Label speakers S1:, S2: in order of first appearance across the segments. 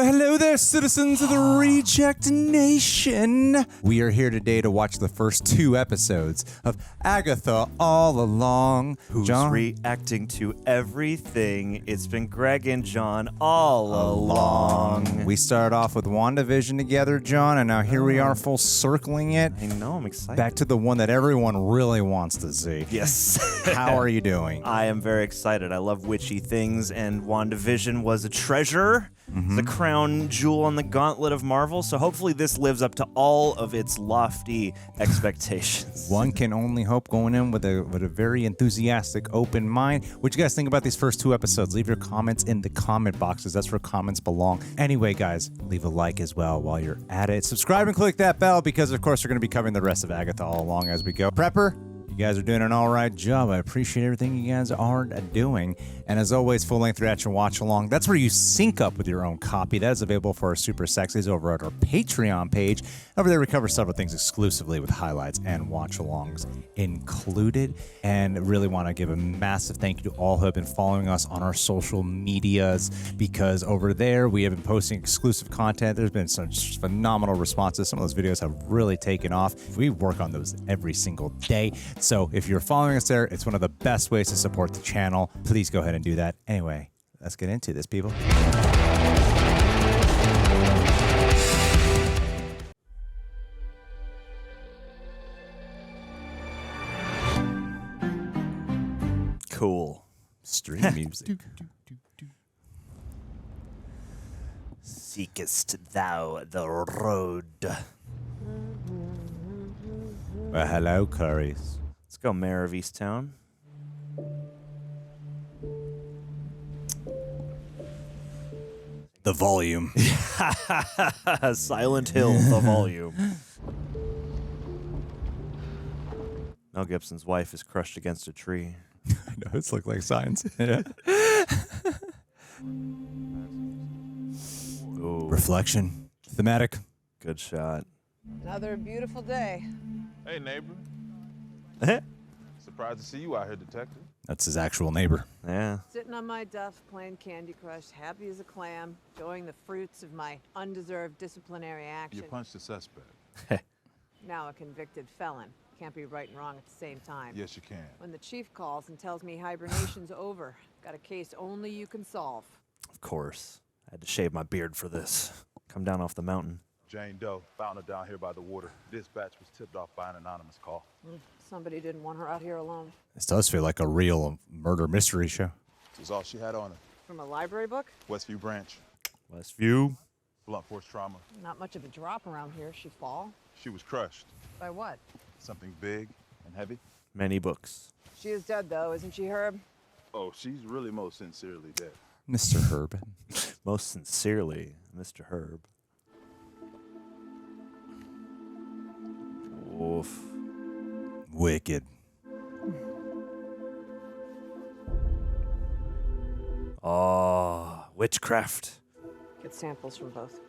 S1: Well, hello there, citizens of the Reject Nation. We are here today to watch the first 2 episodes of Agatha All Along.
S2: Who's reacting to everything. It's been Greg and John all along.
S1: We started off with WandaVision together, John, and now here we are full circling it.
S2: I know, I'm excited.
S1: Back to the one that everyone really wants to see.
S2: Yes.
S1: How are you doing?
S2: I am very excited. I love witchy things, and WandaVision was a treasure. The crown jewel on the gauntlet of Marvel, so hopefully this lives up to all of its lofty expectations.
S1: One can only hope, going in with a very enthusiastic, open mind. What you guys think about these first 2 episodes? Leave your comments in the comment boxes. That's where comments belong. Anyway, guys, leave a like as well while you're at it. Subscribe and click that bell because, of course, we're going to be covering the rest of Agatha all along as we go. Prepper, you guys are doing an all right job. I appreciate everything you guys are doing. And as always, full-length reaction watch along. That's where you sync up with your own copy. That is available for our super sexies over at our Patreon page. Over there, we cover several things exclusively with highlights and watch-alongs included. And really want to give a massive thank you to all who have been following us on our social medias, because over there we have been posting exclusive content. There's been such phenomenal responses. Some of those videos have really taken off. We work on those every single day. So if you're following us there, it's one of the best ways to support the channel. Please go ahead and do that. Anyway, let's get into this, people.
S2: Cool.
S1: Stream music.
S2: Seekest thou the road?
S1: Well, hello, Currys.
S2: Let's go, Mayor of Easttown.
S1: The volume.
S2: Silent Hill, the volume. Mel Gibson's wife is crushed against a tree.
S1: I know, it's look like science.
S2: Ooh,
S1: Reflection. Thematic.
S2: good shot.
S3: Another beautiful day.
S4: Hey, neighbor.
S2: Yeah.
S4: Surprised to see you out here, detective.
S1: That's his actual neighbor.
S3: Sitting on my duff, playing Candy Crush, happy as a clam, enjoying the fruits of my undeserved disciplinary action.
S4: You punched the suspect.
S3: Now a convicted felon. Can't be right and wrong at the same time.
S4: Yes, you can.
S3: When the chief calls and tells me hibernation's over, got a case only you can solve.
S2: Of course. I had to shave my beard for this. Come down off the mountain.
S4: Jane Doe found her down here by the water. Dispatch was tipped off by an anonymous call.
S3: Somebody didn't want her out here alone.
S1: This does feel like a real murder mystery show.
S4: This is all she had on her.
S3: From a library book?
S4: Westview Branch.
S2: Westview.
S4: Blunt force trauma.
S3: Not much of a drop around here. She fall?
S4: She was crushed.
S3: By what?
S4: Something big and heavy.
S2: Many books.
S3: She is dead, though, isn't she, Herb?
S4: Oh, she's really most sincerely dead.
S1: Mr. Herb.
S2: Most sincerely, Mr. Herb. Oof.
S1: Wicked.
S2: Oh, witchcraft.
S3: Get samples from both.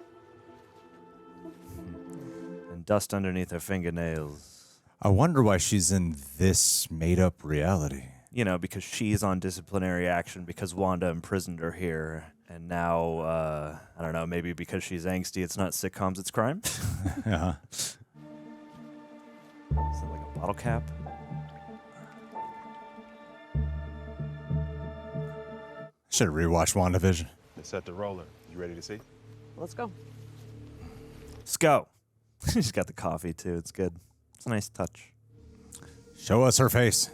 S2: And dust underneath her fingernails.
S1: I wonder why she's in this made-up reality.
S2: You know, because she's on disciplinary action because Wanda imprisoned her here. And now, I don't know, maybe because she's angsty, it's not sitcoms, it's crime?
S1: Uh-huh.
S2: Is that like a bottle cap?
S1: Should have rewatched WandaVision.
S4: They set the roller. You ready to see?
S3: Let's go.
S2: Let's go. She's got the coffee, too. It's good. It's a nice touch.
S1: Show us her face.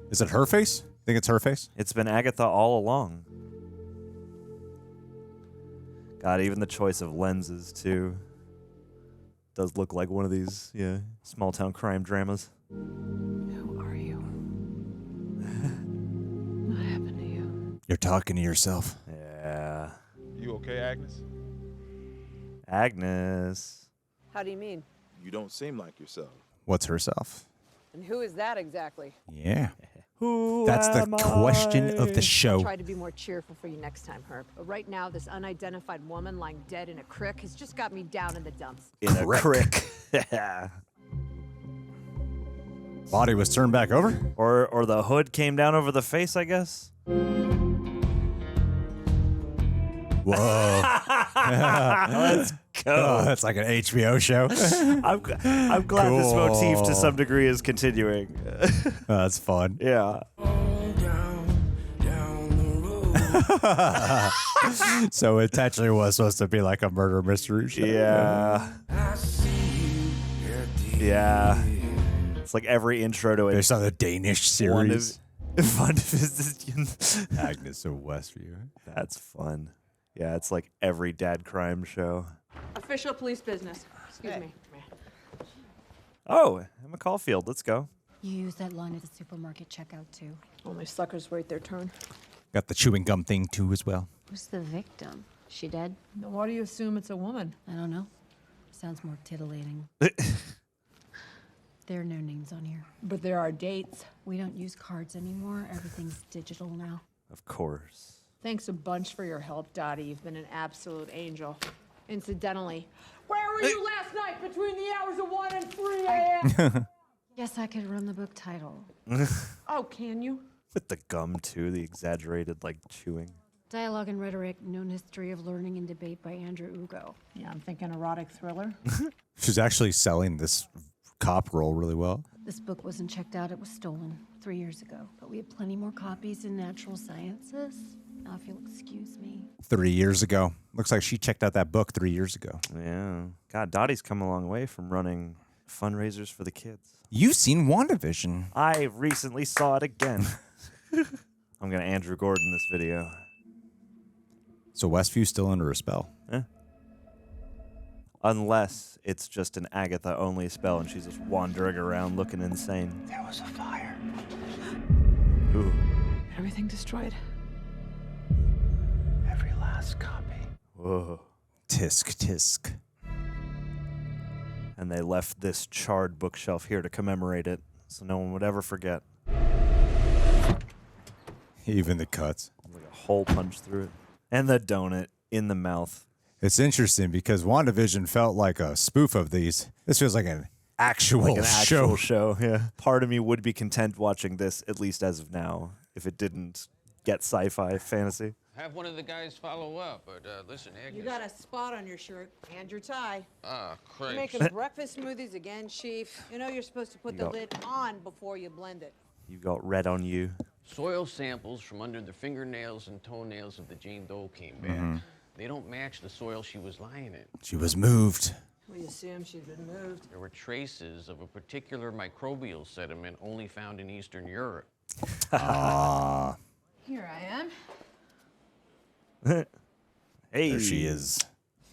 S1: Is it her face? Think it's her face?
S2: It's been Agatha all along. God, even the choice of lenses, too. Does look like one of these, small-town crime dramas.
S3: Who are you? What happened to you?
S1: You're talking to yourself.
S2: Yeah.
S4: You okay, Agnes?
S2: Agnes.
S3: How do you mean?
S4: You don't seem like yourself.
S1: What's herself?
S3: And who is that exactly?
S1: Yeah.
S2: Who
S1: That's the
S2: am
S1: question of the
S3: I'll
S1: show.
S3: try to be more cheerful for you next time, Herb. But right now, this unidentified woman lying dead in a crick has just got me down in the dumps.
S2: In a crick.
S1: Body was turned back over?
S2: Or the hood came down over the face, I guess.
S1: Whoa.
S2: Let's go.
S1: Oh, that's like an HBO show.
S2: I'm glad this motif to some degree is continuing.
S1: That's fun.
S2: Yeah.
S1: So it actually was supposed to be like a murder mystery show.
S2: Yeah. Yeah. It's like every intro to it.
S1: Based on the Danish series.
S2: WandaVision.
S1: Agnes of Westview.
S2: That's fun. Yeah, it's like every dad crime show.
S3: Official police business. Excuse me.
S2: Oh, Emma Caulfield. Let's go.
S5: You use that line at the supermarket checkout too.
S3: Only suckers wait their turn.
S1: Got the chewing gum thing too as well.
S5: Who's the victim? She dead?
S3: Now, why do you assume it's a woman?
S5: I don't know. Sounds more titillating. There are no names on here.
S3: But there are dates.
S5: We don't use cards anymore. Everything's digital now.
S2: Of course.
S3: Thanks a bunch for your help, Dottie. You've been an absolute angel. Incidentally, where were you last night between the hours of 1 and 3 a.m.?
S5: Yes, I could run the book title.
S3: Oh, can you?
S2: With the gum, too. The exaggerated, like, chewing.
S5: Dialogue and Rhetoric, Known History of Learning and Debate by Andrew Ugo.
S3: Yeah, I'm thinking erotic thriller.
S1: She's actually selling this cop role really well.
S5: This book wasn't checked out. It was stolen 3 years ago. But we have plenty more copies in natural sciences. Now, if you'll excuse me.
S1: 3 years ago. Looks like she checked out that book 3 years ago.
S2: Yeah. God, Dottie's come a long way from running fundraisers for the kids.
S1: You've seen WandaVision.
S2: I recently saw it again. I'm going to Andrew Gordon this video.
S1: So Westview's still under a spell.
S2: Eh. Unless it's just an Agatha-only spell and she's just wandering around looking insane.
S3: There was a fire.
S2: Ooh.
S3: Everything destroyed. Every last copy.
S2: Whoa.
S1: Tisk, tisk.
S2: And they left this charred bookshelf here to commemorate it, so no one would ever forget.
S1: Even the cuts.
S2: Like a hole punched through it. And the donut in the mouth.
S1: It's interesting because WandaVision felt like a spoof of these. This feels like an actual
S2: Show. Yeah. Part of me would be content watching this, at least as of now, if it didn't get sci-fi fantasy.
S6: Have one of the guys follow up, but listen, Agnes.
S3: You got a spot on your shirt and your tie.
S6: Ah,
S3: You're
S6: Christ.
S3: making breakfast smoothies again, Chief. You know you're supposed to put the lid on before you blend it.
S2: You got red on you.
S6: Soil samples from under the fingernails and toenails of the Jane Doe came back. They don't match the soil she was lying in.
S1: She was moved.
S3: We assume she's been moved.
S6: There were traces of a particular microbial sediment only found in Eastern Europe.
S1: Ah,
S3: Here I am.
S2: Hey.
S1: there she is.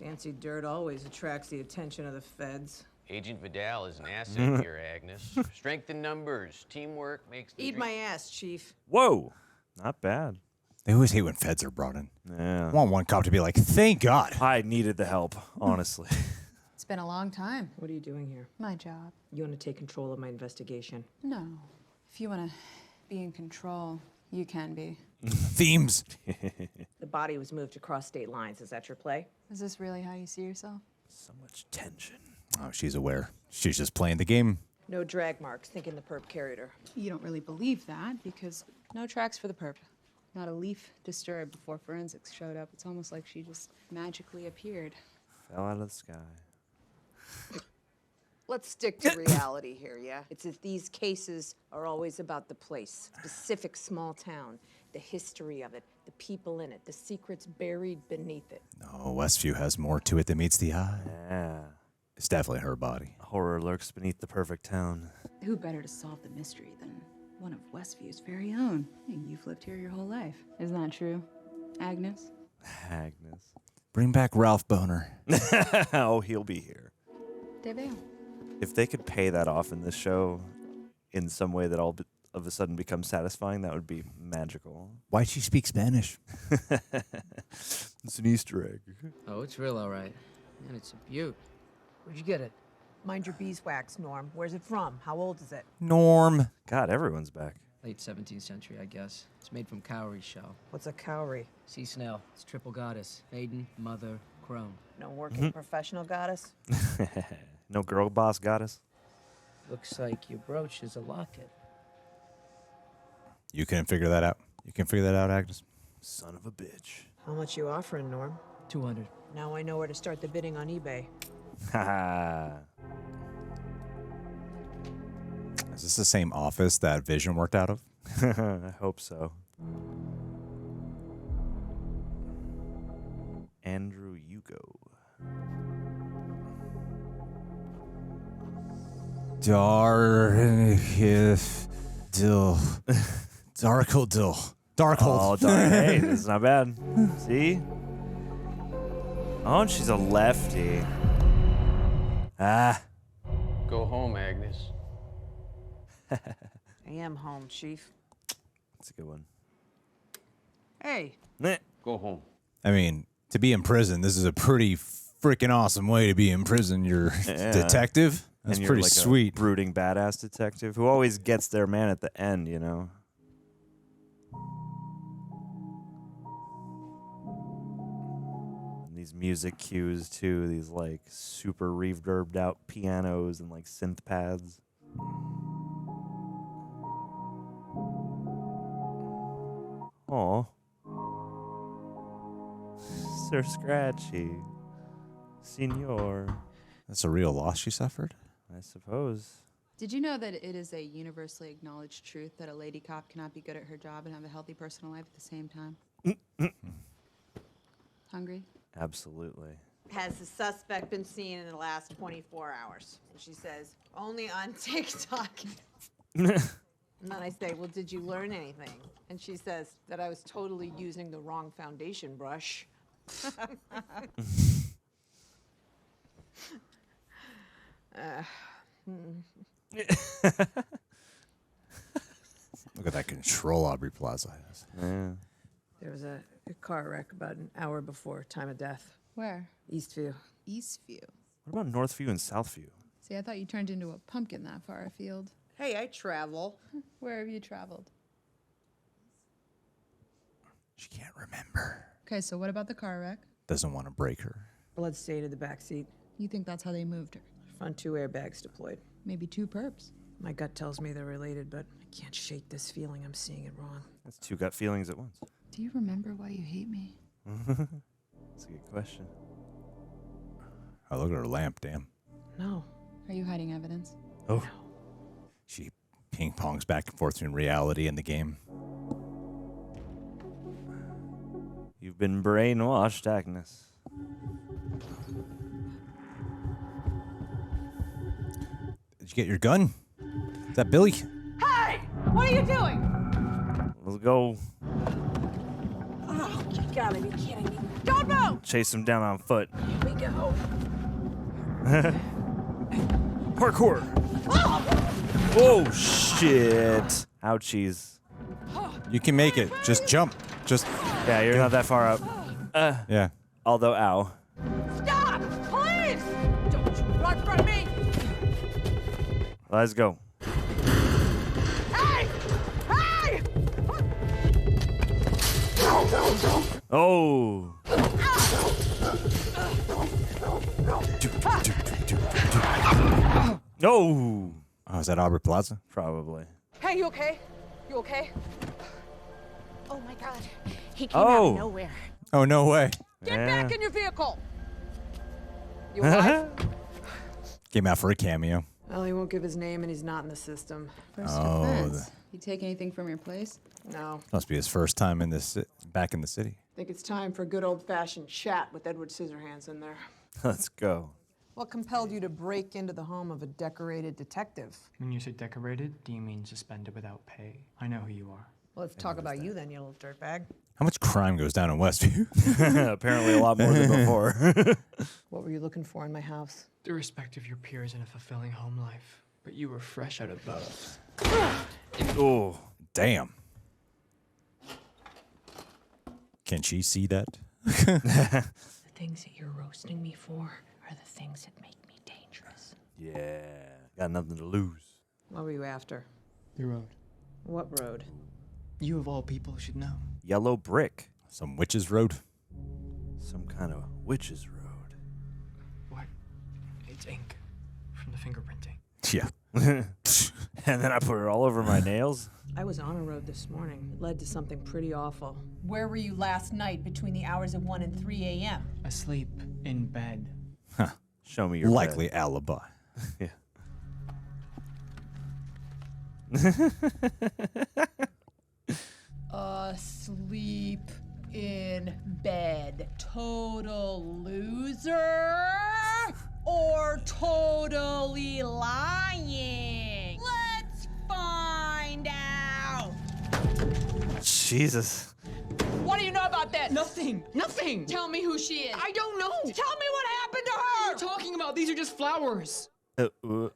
S3: Fancy dirt always attracts the attention of the feds.
S6: Agent Vidal is an asset here, Agnes. Strength in numbers, teamwork makes the
S3: Eat
S6: dream-
S3: my ass, Chief.
S2: Whoa. Not bad.
S1: They always hate when feds are brought in.
S2: Yeah.
S1: I want one cop to be like, thank God.
S2: I needed the help, honestly.
S7: It's been a long time.
S3: What are you doing here?
S7: My job.
S3: You want to take control of my investigation?
S7: No. If you want to be in control, you can be.
S1: Themes.
S3: The body was moved across state lines. Is that your play?
S7: Is this really how you see yourself?
S2: So much tension.
S1: Oh, she's aware. She's just playing the game.
S3: No drag marks. Thinking the perp carried her.
S7: You don't really believe that because no tracks for the perp. Not a leaf disturbed before forensics showed up. It's almost like she just magically appeared.
S2: Fell out of the sky.
S3: Let's stick to reality here, yeah? It's that these cases are always about the place, specific small town, the history of it, the people in it, the secrets buried beneath it.
S1: No, Westview has more to it than meets the eye.
S2: Yeah.
S1: It's definitely her body.
S2: Horror lurks beneath the perfect town.
S7: Who better to solve the mystery than one of Westview's very own? Hey, you've lived here your whole life. Isn't that true, Agnes?
S2: Agnes.
S1: Bring back Ralph Boner.
S2: Oh, he'll be here.
S7: Debra.
S2: If they could pay that off in this show in some way that all of a sudden becomes satisfying, that would be magical.
S1: Why'd she speak Spanish?
S2: It's an Easter egg.
S8: Oh, it's real all right. And it's a beaut. Where'd you get it?
S3: Mind your beeswax, Norm. Where's it from? How old is it?
S1: Norm.
S2: God, everyone's back.
S8: Late 17th century, I guess. It's made from cowrie shell.
S3: What's a cowrie?
S8: Sea snail. It's triple goddess. Maiden, mother, crone.
S3: No working professional goddess?
S2: No girl boss goddess?
S8: Looks like your brooch is a locket.
S1: You can figure that out. You can figure that out, Agnes.
S2: Son of a bitch.
S3: How much you offering, Norm?
S9: 200.
S3: Now I know where to start the bidding on eBay.
S2: Haha.
S1: Is this the same office that Vision worked out of?
S2: I hope so. Andrew Hugo.
S1: Darkhold.
S2: Oh, hey, that's not bad. See? Oh, and she's a lefty. Ah.
S6: Go home, Agnes.
S3: I am home, Chief.
S2: That's a good one.
S3: Hey.
S6: Go home.
S1: I mean, to be in prison, this is a pretty freaking awesome way to be in prison. You're detective. That's
S2: and you're
S1: pretty
S2: like
S1: sweet.
S2: A brooding badass detective who always gets their man at the end, you know? And these music cues, too. These, like, super reverbed out pianos and, like, synth pads. Aw. Sir Scratchy. Senor.
S1: That's a real loss she suffered?
S2: I suppose.
S7: Did you know that it is a universally acknowledged truth that a lady cop cannot be good at her job and have a healthy personal life at the same time? Hungry?
S2: Absolutely.
S3: Has the suspect been seen in the last 24 hours? And she says, only on TikTok. And then I say, well, did you learn anything? And she says that I was totally using the wrong foundation brush.
S1: Look at that control Aubrey Plaza has.
S2: Yeah.
S3: There was a car wreck about an hour before time of death.
S7: Where?
S3: Eastview.
S7: Eastview.
S2: What about Northview and Southview?
S7: See, I thought you turned into a pumpkin that far afield.
S3: Hey, I travel.
S7: Where have you traveled?
S1: She can't remember.
S7: Okay, so what about the car wreck?
S1: Doesn't want to break her.
S3: Blood stained the back seat.
S7: You think that's how they moved her?
S3: Front 2 airbags deployed.
S7: Maybe 2 perps.
S3: My gut tells me they're related, but I can't shake this feeling I'm seeing it wrong.
S2: That's 2 gut feelings at once.
S7: Do you remember why you hate me?
S2: That's a good question.
S1: Oh, look at her lamp, damn.
S3: No.
S7: Are you hiding evidence?
S2: Oh.
S3: No.
S1: She ping-pongs back and forth between reality and the game.
S2: You've been brainwashed, Agnes.
S1: Did you get your gun? Is that Billy?
S3: Hey! What are you doing?
S2: Let's go
S3: Oh, you gotta be kidding me. Don't move!
S2: chase him down on foot.
S3: Here we go.
S2: Parkour! Oh, shit. Ouchies.
S1: You can make it. Just jump. Just...
S2: Yeah, you're not that far up.
S1: Yeah.
S2: Although, ow.
S3: Stop! Please! Don't you run from me!
S2: Let's go.
S3: Hey! Hey!
S2: Oh. No.
S1: Oh, is that Aubrey Plaza?
S2: Probably.
S3: Hey, you okay? You okay? Oh my God. He came
S2: Oh.
S3: out of nowhere.
S1: Oh, no way.
S3: Get
S2: Yeah.
S3: back in your vehicle! You alive?
S1: Came out for a cameo.
S3: Well, he won't give his name and he's not in the system.
S7: First
S1: Oh,
S7: offense. You take anything from your place?
S3: No.
S1: Must be his first time in this back in the city.
S3: Think it's time for a good old-fashioned chat with Edward Scissorhands in there.
S2: Let's go.
S3: What compelled you to break into the home of a decorated detective?
S9: When you say decorated, do you mean suspended without pay? I know who you are.
S3: Well, let's talk about you then, you little dirtbag.
S1: How much crime goes down in Westview?
S2: Apparently a lot more than before.
S3: What were you looking for in my house?
S9: The respect of your peers in a fulfilling home life. But you were fresh out of both.
S2: Oh.
S1: Damn. Can she see that?
S3: The things that you're roasting me for are the things that make me dangerous.
S2: Yeah. Got nothing to lose.
S3: What were you after?
S9: The road.
S3: What road?
S9: You of all people should know.
S2: Yellow brick.
S1: Some witch's road?
S2: Some kind of witch's road.
S9: What? It's ink from the fingerprinting.
S1: Yeah.
S2: And then I put it all over my nails.
S3: I was on a road this morning. It led to something pretty awful.
S10: Where were you last night between the hours of 1 and 3 a.m.?
S9: Asleep in bed.
S2: Show me your
S1: Likely alibi.
S2: Yeah.
S10: Asleep in bed. Total loser or totally lying? Let's find out.
S2: Jesus.
S10: What do you know about this?
S9: Nothing. Nothing.
S10: Tell me who she is.
S9: I don't know.
S10: Tell me what happened to
S9: What
S10: her.
S9: are you talking about? These are just flowers.
S2: Uh-oh.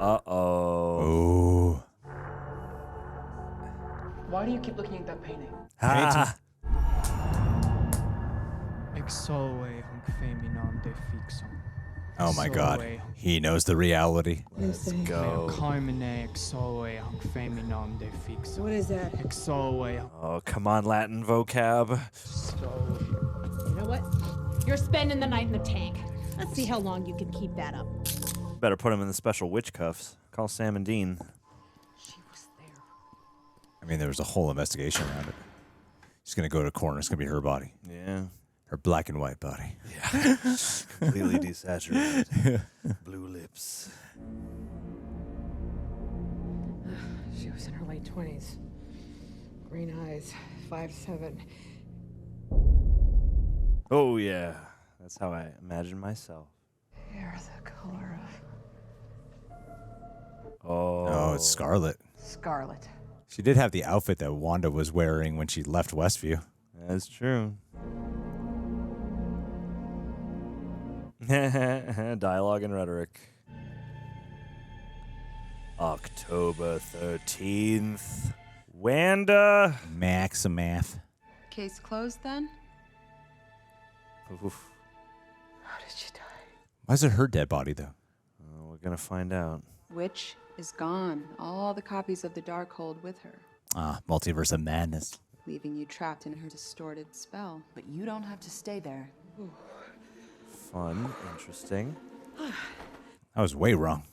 S1: Oh.
S9: Why do you keep looking at that painting?
S2: Ah.
S9: Exolwe hunc feminam de fixum.
S1: Oh my God. He knows the reality.
S2: Let's go.
S9: Carmine exolwe hunc feminam de fixum.
S3: What is that?
S9: Exolwe.
S2: Oh, come on, Latin vocab.
S9: So.
S10: You know what? You're spending the night in the tank. Let's see how long you can keep that up.
S2: Better put him in the special witch cuffs. Call Sam and Dean.
S10: She was there.
S1: I mean, there was a whole investigation around it. She's going to go to a corner. It's going to be her body.
S2: Yeah.
S1: Her black and white body.
S2: Yeah. Completely desaturated. Blue lips.
S3: She was in her late 20s. Green eyes, 5'7".
S2: Oh, yeah. That's how I imagine myself.
S3: Hair the color of
S1: Oh, it's Scarlet.
S3: scarlet.
S1: She did have the outfit that Wanda was wearing when she left Westview.
S2: That's true. Dialogue and rhetoric. October 13th. Wanda.
S1: Maximath.
S7: Case closed then?
S2: Oof.
S3: How did she die?
S1: Why is it her dead body, though?
S2: We're going to find out.
S7: Witch is gone. All the copies of the Darkhold with her,
S1: Ah, multiverse of madness.
S7: leaving you trapped in her distorted spell. But you don't have to stay there.
S2: Fun. Interesting.
S1: I was way wrong.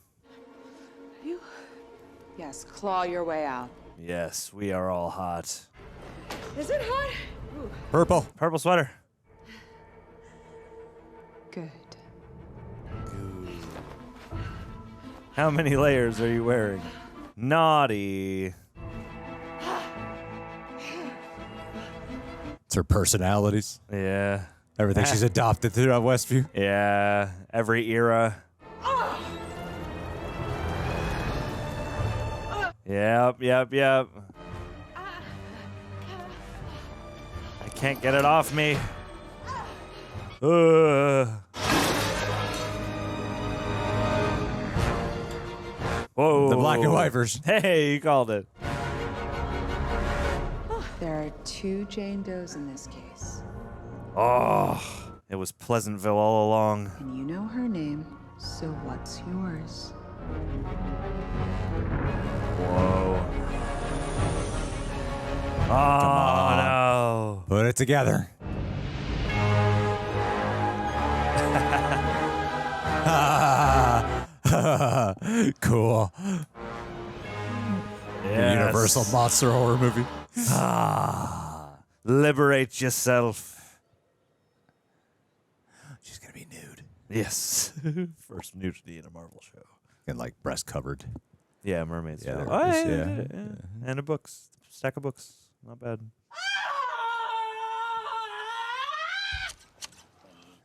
S7: Yes, claw your way out.
S2: Yes, we are all hot.
S3: Is it hot?
S1: Purple.
S2: Purple sweater.
S7: Good.
S2: How many layers are you wearing? Naughty.
S1: It's her personalities.
S2: Yeah.
S1: Everything she's adopted throughout Westview.
S2: Yeah. Every era. Yep. I can't get it off me. Whoa.
S1: The black and white version.
S2: Hey, you called it.
S7: There are 2 Jane Does in this case.
S2: Oh, it was Pleasantville all along.
S7: And you know her name, so what's yours?
S2: Whoa. Oh,
S1: on.
S2: no.
S1: Put it together. Cool.
S2: Yes.
S1: Universal monster horror movie.
S2: Liberate yourself.
S1: She's gonna be nude
S2: Yes. First nudity in a Marvel show.
S1: and like breast covered.
S2: Yeah, mermaids.
S1: Yeah,
S2: Oh,
S1: there it is,
S2: yeah.
S1: yeah.
S2: And a books. Stack of books. Not bad.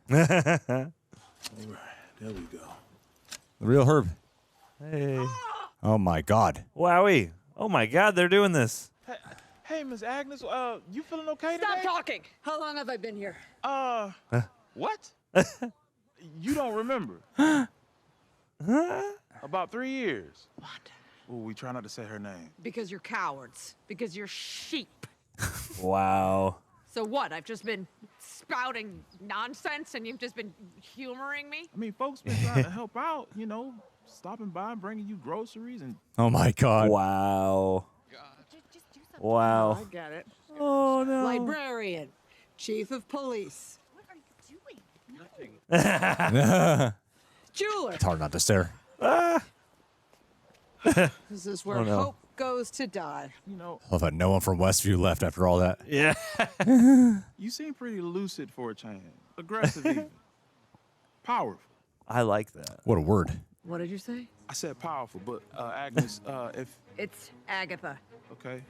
S4: There we go.
S1: The real Herb.
S2: Hey.
S1: Oh my God.
S2: Wowie. Oh my God, they're doing this.
S4: Hey, Miss Agnes, you feeling okay
S3: Stop
S4: today?
S3: talking. How long have I been here?
S4: What? You don't remember? About 3 years. What? Ooh, we try not to say her name.
S3: Because you're cowards. Because you're sheep.
S2: Wow.
S3: So what? I've just been spouting nonsense and you've just been humoring me?
S4: I mean, folks been trying to help out, you know, stopping by, bringing you groceries and...
S1: Oh my God.
S2: Wow.
S3: Just do something.
S2: Wow.
S3: I get it.
S2: Oh, no.
S3: Librarian. Chief of police.
S10: What are you doing?
S3: Jeweler.
S1: It's hard not to stare.
S3: This is where
S2: Oh, no.
S3: hope goes to die.
S4: You know,
S1: I love how no one from Westview left after all that.
S2: Yeah.
S4: you seem pretty lucid for a change. Aggressive even. Powerful.
S2: I like that.
S1: What a word.
S3: What did you say?
S4: I said powerful, but Agnes, if
S3: It's Agatha.
S4: okay,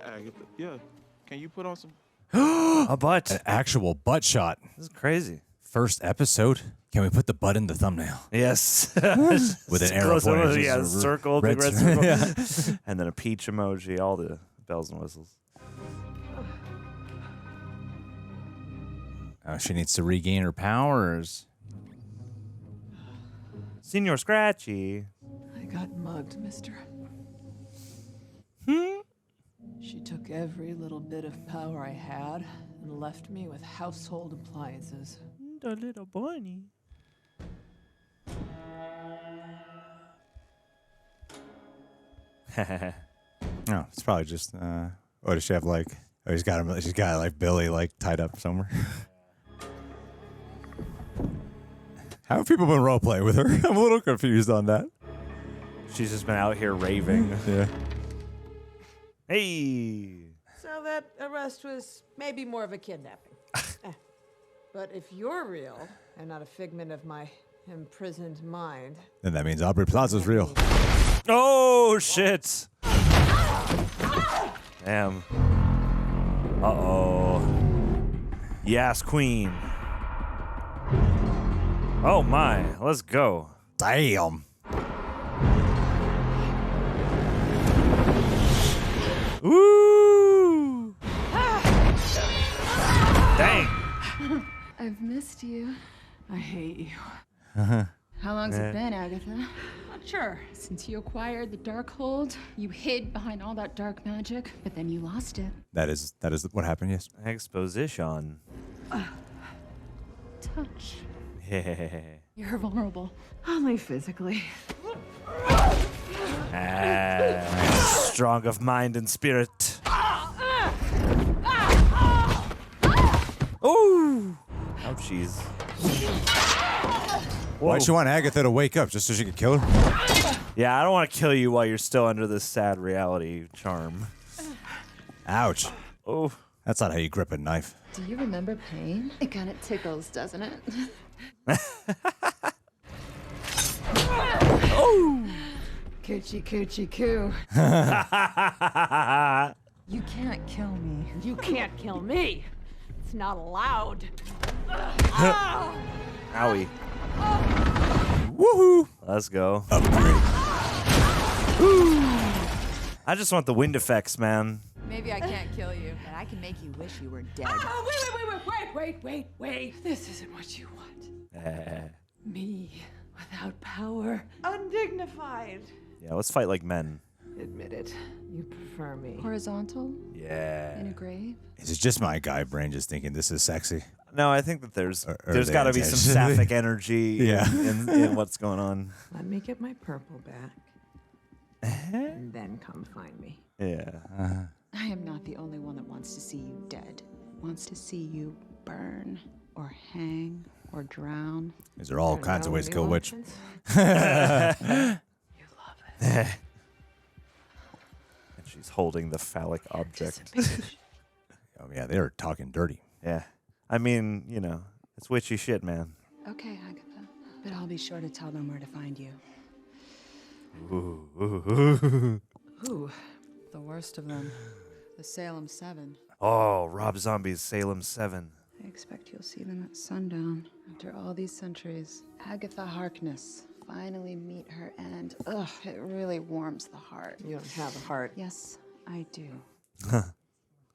S4: Agatha, yeah. Can you put on some?
S2: A butt.
S1: An actual butt shot.
S2: This is crazy.
S1: First episode. Can we put the butt in the thumbnail?
S2: Yes.
S1: With an arrow
S2: Close
S1: pointing.
S2: one, yeah,
S1: just a
S2: circle, big red circle.
S1: Yeah.
S2: And then a peach emoji, all the bells and whistles.
S1: Oh, she needs to regain her powers.
S2: Senor Scratchy.
S3: I got mugged, mister. She took every little bit of power I had and left me with household appliances.
S2: The little bunny.
S1: No, it's probably just. What does she have like? Oh, she's got him. She's got like Billy like tied up somewhere. How have people been role playing with her? I'm a little confused on that.
S2: She's just been out here raving.
S1: Yeah.
S2: Hey.
S3: So that arrest was maybe more of a kidnapping. But if you're real and not a figment of my imprisoned mind,
S1: Then that means Aubrey Plaza's real.
S2: Oh, shit. Damn. Uh-oh. Yes, queen. Oh, my. Let's go.
S1: Damn.
S2: Woo! Dang.
S7: I've missed you.
S3: I hate you.
S7: How long's
S2: Eh.
S7: it been, Agatha? Not sure. Since you acquired the Darkhold, you hid behind all that dark magic, but then you lost it.
S1: That is what happened. Yes.
S2: Exposition.
S7: Touch.
S2: Yeah.
S7: You're vulnerable.
S3: Only physically.
S2: Strong of mind and spirit. Ooh. Ouchies.
S1: Why'd you want Agatha to wake up just so she could kill her?
S2: Yeah, I don't want to kill you while you're still under this sad reality charm.
S1: Ouch.
S2: Oh.
S1: That's not how you grip a knife.
S7: Do you remember pain? It kind of tickles, doesn't it?
S2: Oh.
S3: Coochie coochie coo.
S7: You can't kill me.
S10: You can't kill me. It's not allowed.
S2: Owie.
S1: Woohoo!
S2: Let's go.
S1: Upgrade.
S2: I just want the wind effects, man.
S3: Maybe I can't kill you, but I can make you wish you were dead.
S10: Wait. This isn't what you want.
S3: Me, without power. Undignified.
S2: Yeah, let's fight like men.
S3: Admit it. You prefer me.
S7: Horizontal?
S2: Yeah.
S7: In a grave?
S1: Is it just my guy brain just thinking this is sexy?
S2: No, I think that there's
S1: Or
S2: there's
S1: they
S2: got to be some
S1: intentionally-
S2: sapphic energy
S1: Yeah.
S2: in what's going on.
S3: Let me get my purple back. And then come find me.
S2: Yeah.
S7: I am not the only one that wants to see you dead. Wants to see you burn, or hang, or drown.
S1: These are all kinds of ways to kill a witch.
S3: You love it.
S2: And she's holding the phallic object.
S1: Oh yeah, they are talking dirty.
S2: Yeah. I mean, you know, it's witchy shit, man.
S7: Okay, Agatha. But I'll be sure to tell them where to find you.
S2: Ooh, ooh, ooh.
S7: Ooh, the worst of them. The Salem 7.
S2: Oh, Rob Zombie's Salem 7.
S7: I expect you'll see them at sundown. After all these centuries, Agatha Harkness. Finally meet her end. Ugh, it really warms the heart.
S3: You don't have a heart.
S7: Yes, I do.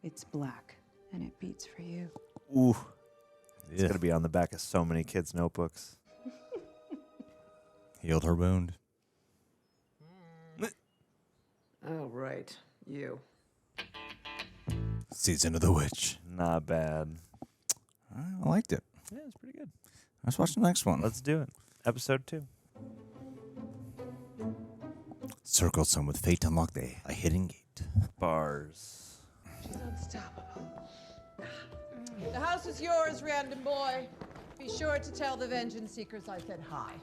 S7: It's black, and it beats for you.
S2: Ooh. It's
S1: Yeah.
S2: going to be on the back of so many kids' notebooks.
S1: Healed her wound.
S3: Oh, right. You.
S1: Season of the Witch.
S2: Not bad.
S1: I liked it.
S2: Yeah, it's pretty good.
S1: Let's watch the next one.
S2: Let's do it. Episode 2.
S1: Circle some with fate to unlock a hidden gate.
S2: Bars.
S3: She's unstoppable. The house is yours, random boy. Be sure to tell the Vengeance Seekers I said hi.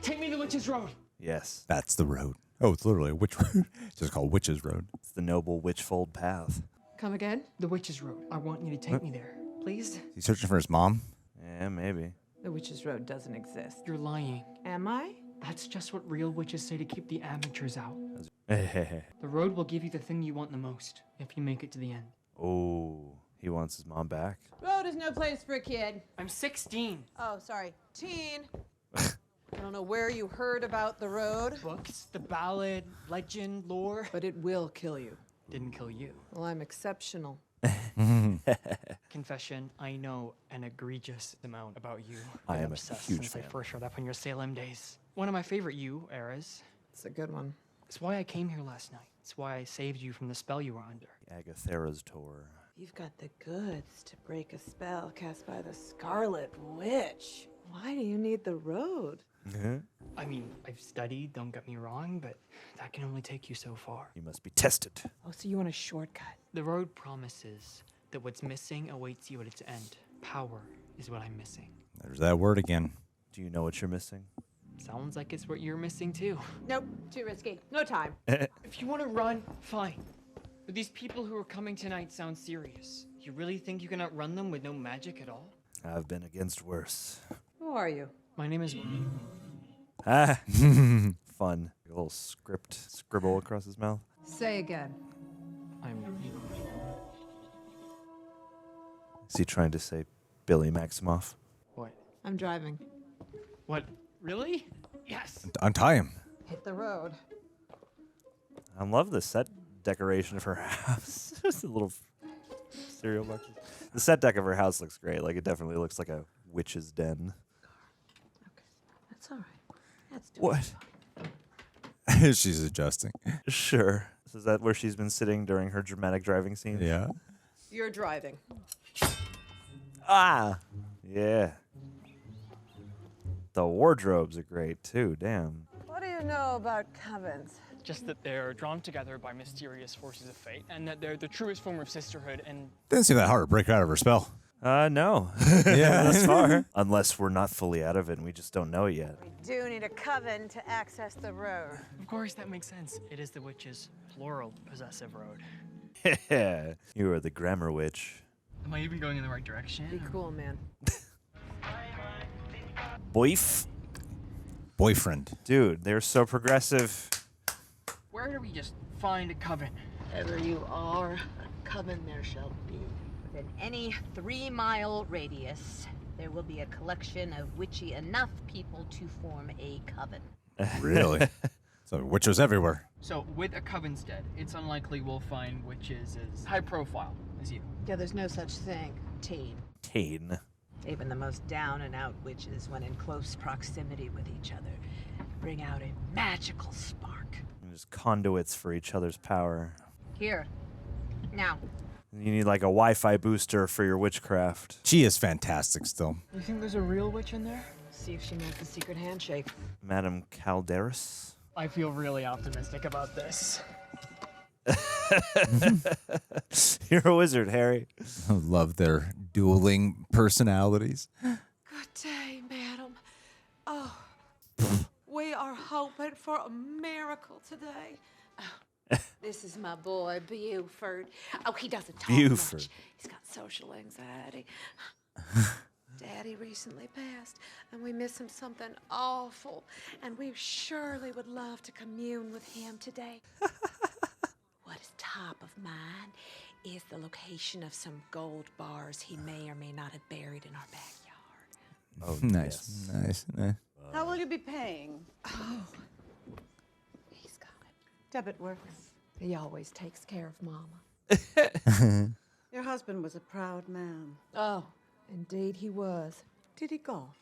S9: Take me to Witch's Road.
S2: Yes.
S1: That's the road. Oh, it's literally a witch road. It's just called Witch's Road.
S2: It's the noble witchfold path.
S9: Come again? The Witch's Road. I want you to take me there, please.
S1: He's searching for his mom.
S2: Yeah, maybe.
S3: The Witch's Road doesn't exist.
S9: You're lying.
S3: Am I?
S9: That's just what real witches say to keep the amateurs out.
S2: The
S9: The road will give you the thing you want the most, if you make it to the end.
S2: Oh, he wants his mom back.
S3: Road is no place for a kid.
S9: I'm 16.
S3: Oh, sorry. Teen. I don't know where you heard about the road.
S9: Books, the ballad, legend, lore.
S3: But it will kill you.
S9: Didn't kill you.
S3: Well, I'm exceptional.
S9: Confession, I know an egregious amount about you.
S2: I
S9: Been
S2: am a
S9: obsessed
S2: huge
S9: since I
S2: fan.
S9: first showed up on your Salem days. One of my favorite you eras.
S3: It's a good one.
S9: It's why I came here last night. It's why I saved you from the spell you were under.
S2: Agatha's tour.
S3: You've got the goods to break a spell cast by the Scarlet Witch. Why do you need the road?
S9: I mean, I've studied, don't get me wrong, but that can only take you so far.
S2: You must be tested.
S3: Oh, so you want a shortcut?
S9: The road promises that what's missing awaits you at its end. Power is what I'm missing.
S1: There's that word again.
S2: Do you know what you're missing?
S9: Sounds like it's what you're missing too.
S3: Nope, too risky. No time.
S9: If you want to run, fine. But these people who are coming tonight sound serious. You really think you can outrun them with no magic at all?
S2: I've been against worse.
S3: Who are you?
S9: My name is...
S2: Ah, fun. A little scribble across his mouth.
S3: Say again.
S9: I'm...
S2: Is he trying to say Billy Maximoff?
S9: What?
S3: I'm driving.
S9: What? Really? Yes!
S1: Untie him.
S3: Hit the road.
S2: I love the set decoration of her house. Just a little cereal boxes. The set deck of her house looks great. Like, it definitely looks like a witch's den.
S3: Okay, that's all right. That's
S2: What?
S1: She's adjusting.
S2: Sure. So is that where she's been sitting during her dramatic driving scene?
S1: Yeah.
S3: You're driving.
S2: Ah! Yeah. The wardrobes are great, too. Damn.
S3: What do you know about covens?
S9: Just that they're drawn together by mysterious forces of fate, and that they're the truest form of sisterhood, and...
S1: Didn't seem that hard to break her out of her spell.
S2: No.
S1: Yeah.
S2: Thus far. Unless we're not fully out of it and we just don't know it yet.
S3: We do need a coven to access the road.
S9: Of course, that makes sense. It is the witch's plural possessive road.
S2: Yeah. You are the grammar witch.
S9: Am I even going in the right direction?
S3: Be cool, man.
S1: Boyfriend.
S2: Dude, they're so progressive.
S9: Where do we just find a coven?
S11: Wherever you are, a coven there shall be.
S10: Within any 3-mile radius, there will be a collection of witchy enough people to form a coven.
S1: Really? So witches everywhere.
S9: So, with a coven's dead, it's unlikely we'll find witches as high profile as you.
S3: Yeah, there's no such thing. Teen.
S2: Teen.
S10: Even the most down-and-out witches, when in close proximity with each other, bring out a magical spark.
S2: There's conduits for each other's power.
S10: Here. Now.
S2: You need like a Wi-Fi booster for your witchcraft.
S1: She is fantastic still.
S9: You think there's a real witch in there?
S3: See if she knows the secret handshake.
S2: Madame Calderis?
S9: I feel really optimistic about this.
S2: You're a wizard, Harry.
S1: I love their dueling personalities.
S3: Good day, madam. Oh, we are hoping for a miracle today. Oh, this is my boy, Buford. Oh, he doesn't talk
S2: Buford.
S3: much. He's got social anxiety. Daddy recently passed, and we miss him something awful, and we surely would love to commune with him today. What is top of mind is the location of some gold bars he may or may not have buried in our backyard.
S2: Oh,
S1: Nice,
S2: yes.
S1: nice.
S11: How will you be paying?
S3: Oh, he's got it.
S11: Debit works.
S3: He always takes care of Mama.
S11: Your husband was a proud man.
S3: Oh, indeed he was.
S11: Did he golf?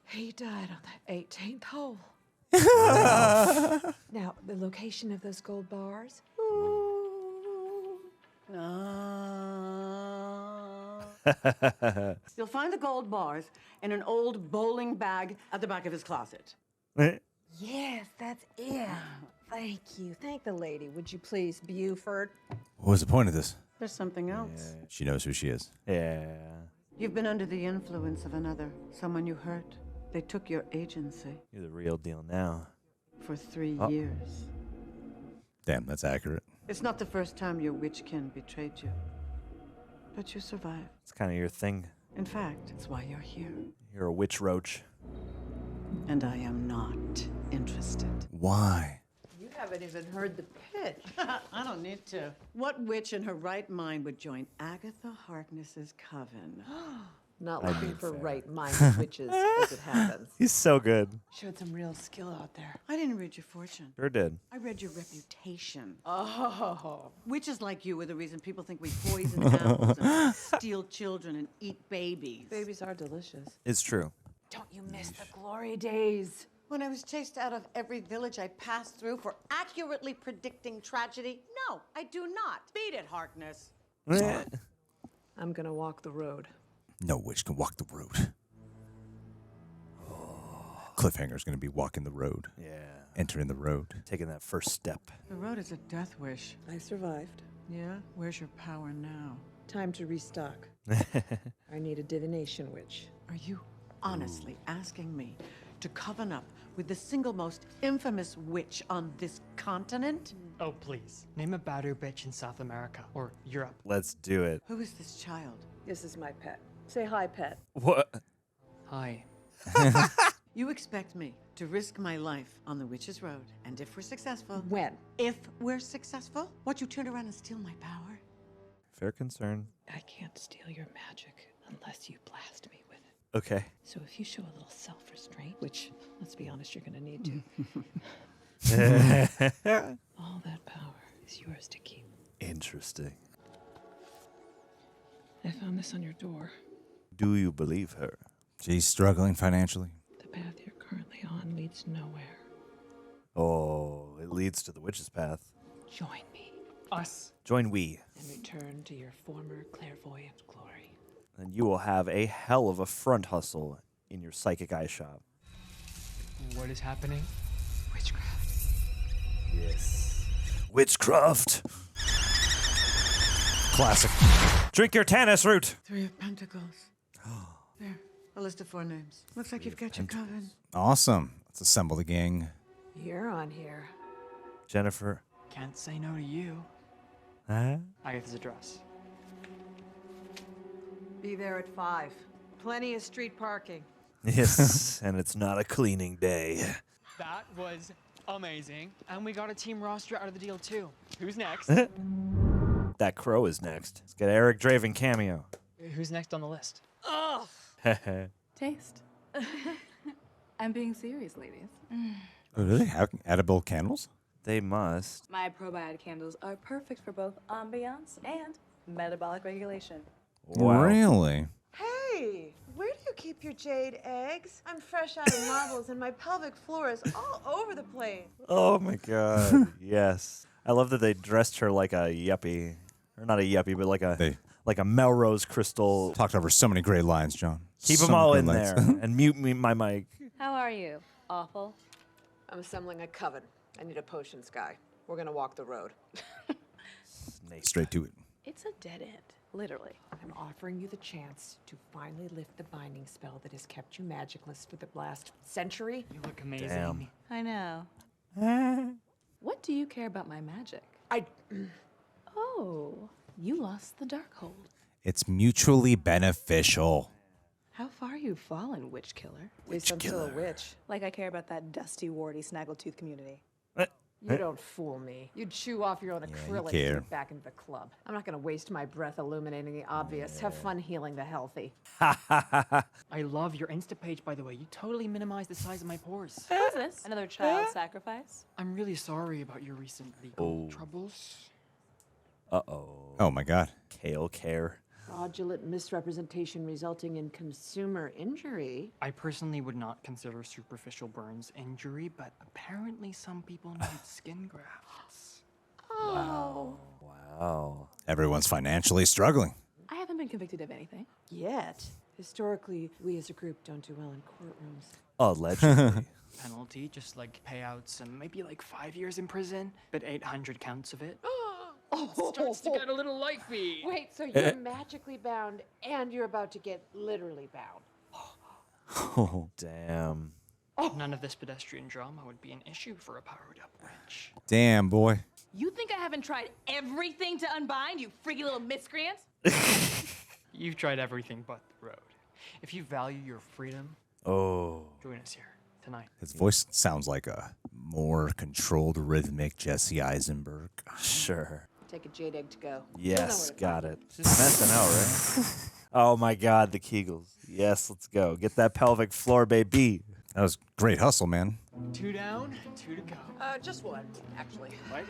S3: He died on the 18th hole. Now, the location of those gold bars?
S11: You'll find the gold bars in an old bowling bag at the back of his closet.
S3: Yes, that's it. Thank you. Thank the lady. Would you please, Buford?
S1: What was the point of this?
S11: There's something else.
S1: She knows who she is.
S2: Yeah.
S11: You've been under the influence of another, someone you hurt. They took your agency
S2: You're the real deal now.
S11: for 3
S2: Oh.
S11: years.
S1: Damn, that's accurate.
S11: It's not the first time your witchkin betrayed you. But you survived.
S2: It's kind of your thing.
S11: In fact, it's why you're here.
S2: You're a witch roach.
S11: And I am not interested.
S1: Why?
S3: You haven't even heard the pitch.
S11: I don't need to. What witch in her right mind would join Agatha Harkness's coven?
S3: Not
S2: I
S3: looking
S2: mean,
S3: for
S2: fair.
S3: right-minded witches as it happens.
S2: He's so good.
S3: Showed some real skill out there.
S11: I didn't read your fortune.
S2: Sure did.
S11: I read your reputation.
S3: Oh.
S11: Witches like you are the reason people think we poison animals and steal children and eat babies.
S3: Babies are delicious.
S2: It's true.
S3: Don't you miss the glory days?
S11: When I was chased out of every village I passed through for accurately predicting tragedy? No, I do not. Beat it, Harkness.
S3: I'm gonna walk the road.
S1: No witch can walk the road. Cliffhanger's going to be walking the road.
S2: Yeah.
S1: Entering the road.
S2: Taking that first step.
S11: The road is a death wish.
S3: I survived.
S11: Yeah? Where's your power now?
S3: Time to restock. I need a divination witch.
S11: Are you honestly asking me to coven up with the single most infamous witch on this continent?
S9: Oh, please. Name a badder bitch in South America or Europe.
S2: Let's do it.
S11: Who is this child?
S3: This is my pet. Say hi, pet.
S2: What?
S9: Hi.
S11: You expect me to risk my life on the witch's road, and if we're successful...
S3: When?
S11: If we're successful, what, you turn around and steal my power?
S2: Fair concern.
S3: I can't steal your magic unless you blast me with it.
S2: Okay.
S3: So if you show a little self-restraint, which, let's be honest, you're gonna need to. All that power is yours to keep.
S2: Interesting.
S3: I found this on your door.
S2: Do you believe her?
S1: She's struggling financially.
S3: The path you're currently on leads nowhere.
S2: Oh, it leads to the witch's path.
S3: Join me
S9: Us.
S2: Join we,
S3: and return to your former clairvoyant glory.
S2: and you will have a hell of a front hustle in your psychic eye shop.
S9: What is happening?
S3: Witchcraft.
S2: Yes. Witchcraft.
S1: Classic.
S2: Drink your Tannis root.
S11: 3 of Pentacles. There, a list of 4 names. Looks like you've got your coven.
S1: Awesome. Let's assemble the gang.
S3: You're on here.
S2: Jennifer.
S9: Can't say no to you.
S2: Huh?
S9: Agatha's address.
S3: Be there at 5. Plenty of street parking.
S2: Yes, and it's not a cleaning day.
S9: That was amazing. And we got a team roster out of the deal too. Who's next?
S2: That crow is next. Let's get Eric Draven cameo.
S9: Who's next on the list?
S3: Oh!
S12: Taste. I'm being serious, ladies.
S1: Oh, do they have edible candles?
S2: They must.
S12: My probiotic candles are perfect for both ambiance and metabolic regulation.
S2: Wow.
S1: Really?
S3: Hey, where do you keep your jade eggs? I'm fresh out of marbles and my pelvic floor is all over the place.
S2: Oh my god. Yes. I love that they dressed her like a yuppie. Or not a yuppie, but like a Melrose Crystal.
S1: Talked over so many great lines, John.
S2: Keep
S1: So
S2: them all
S1: many
S2: in
S1: great
S2: there
S1: lines.
S2: and mute me my mic.
S12: How are you? Awful.
S3: I'm assembling a coven. I need a potions guy. We're gonna walk the road.
S2: Snake.
S1: Straight to it.
S12: It's a dead end, literally.
S3: I'm offering you the chance to finally lift the binding spell that has kept you magicless for the last century.
S9: You look amazing.
S2: Damn.
S12: I know. What do you care about my magic? Oh, you lost the Darkhold.
S1: It's mutually beneficial.
S12: How far you've fallen, witch killer.
S3: At least I'm still a witch.
S12: Like I care about that dusty, warty, snaggletooth community.
S3: You don't fool me. You'd chew off your own acrylic to
S1: care.
S3: get back into the club. I'm not gonna waste my breath illuminating the obvious. Have fun healing the healthy.
S9: I love your Insta page, by the way. You totally minimized the size of my pores.
S12: What's this? Another child sacrifice?
S9: I'm really sorry about your recent legal troubles.
S2: Uh-oh.
S1: Oh my god.
S2: Kale care.
S3: Fraudulent misrepresentation resulting in consumer injury.
S9: I personally would not consider superficial burns injury, but apparently some people need skin grafts.
S3: Oh.
S2: Wow.
S1: Everyone's financially struggling.
S12: I haven't been convicted of anything.
S3: Yet. Historically, we as a group don't do well in courtrooms.
S2: Allegedly.
S9: Penalty, just like payouts and maybe like 5 years in prison, but 800 counts of it. Starts to get a little lifey.
S3: Wait, so you're magically bound and you're about to get literally bound.
S1: Oh,
S2: damn.
S9: None of this pedestrian drama would be an issue for a powered-up witch.
S1: damn, boy.
S12: You think I haven't tried everything to unbind, you freaky little miscreants?
S9: You've tried everything but the road. If you value your freedom, join us here tonight.
S1: His voice sounds like a more controlled, rhythmic Jesse Eisenberg.
S2: Sure.
S3: Take a jade egg to go.
S2: Yes, got it. Just messing out, right? Oh my God, the Kegels. Yes, let's go. Get that pelvic floor, baby.
S1: That was great hustle, man.
S9: 2 down, 2 to go.
S3: Just one, actually.
S9: What?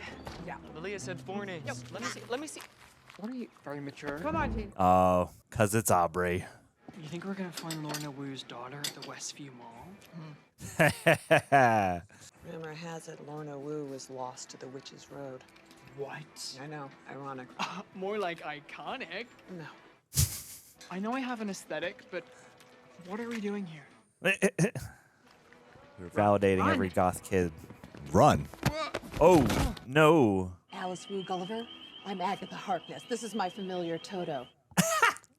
S3: Yeah.
S9: Lilia said 4 names.
S3: Yep.
S9: Let me see. What are you? Very mature.
S3: Come on, team.
S2: Oh, 'cause it's Aubrey.
S9: You think we're gonna find Lorna Wu's daughter at the Westview Mall?
S13: Rumor has it Lorna Wu was lost to the Witch's Road.
S9: What?
S13: I know, ironic.
S9: More like iconic.
S13: No.
S9: I know I have an aesthetic, but what are we doing here?
S2: We're validating every goth kid.
S1: Run.
S2: Oh, no.
S3: Alice Wu Gulliver, I'm Agatha Harkness. This is my familiar Toto.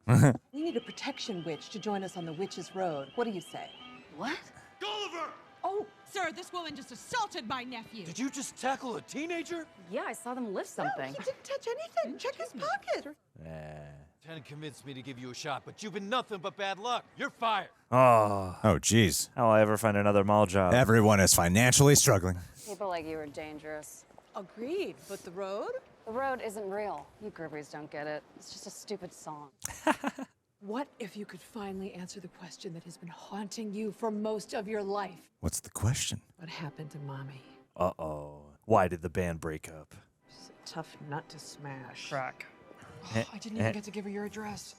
S3: We need a protection witch to join us on the Witch's Road. What do you say?
S12: What?
S14: Gulliver!
S15: Oh, sir, this woman just assaulted my nephew.
S14: Did you just tackle a teenager?
S12: Yeah, I saw them lift something.
S3: No, he didn't touch anything. Check his pocket.
S14: Lieutenant convinced me to give you a shot, but you've been nothing but bad luck. You're fired.
S2: Oh,
S1: jeez.
S2: How will I ever find another mall job?
S1: Everyone is financially struggling.
S16: People like you are dangerous.
S3: Agreed, but the road?
S16: The road isn't real. You groupies don't get it. It's just a stupid song.
S3: What if you could finally answer the question that has been haunting you for most of your life?
S1: What's the question?
S3: What happened to Mommy?
S2: Uh-oh. Why did the band break up?
S3: She's a tough nut to smash.
S9: Crack. I didn't even get to give her your address.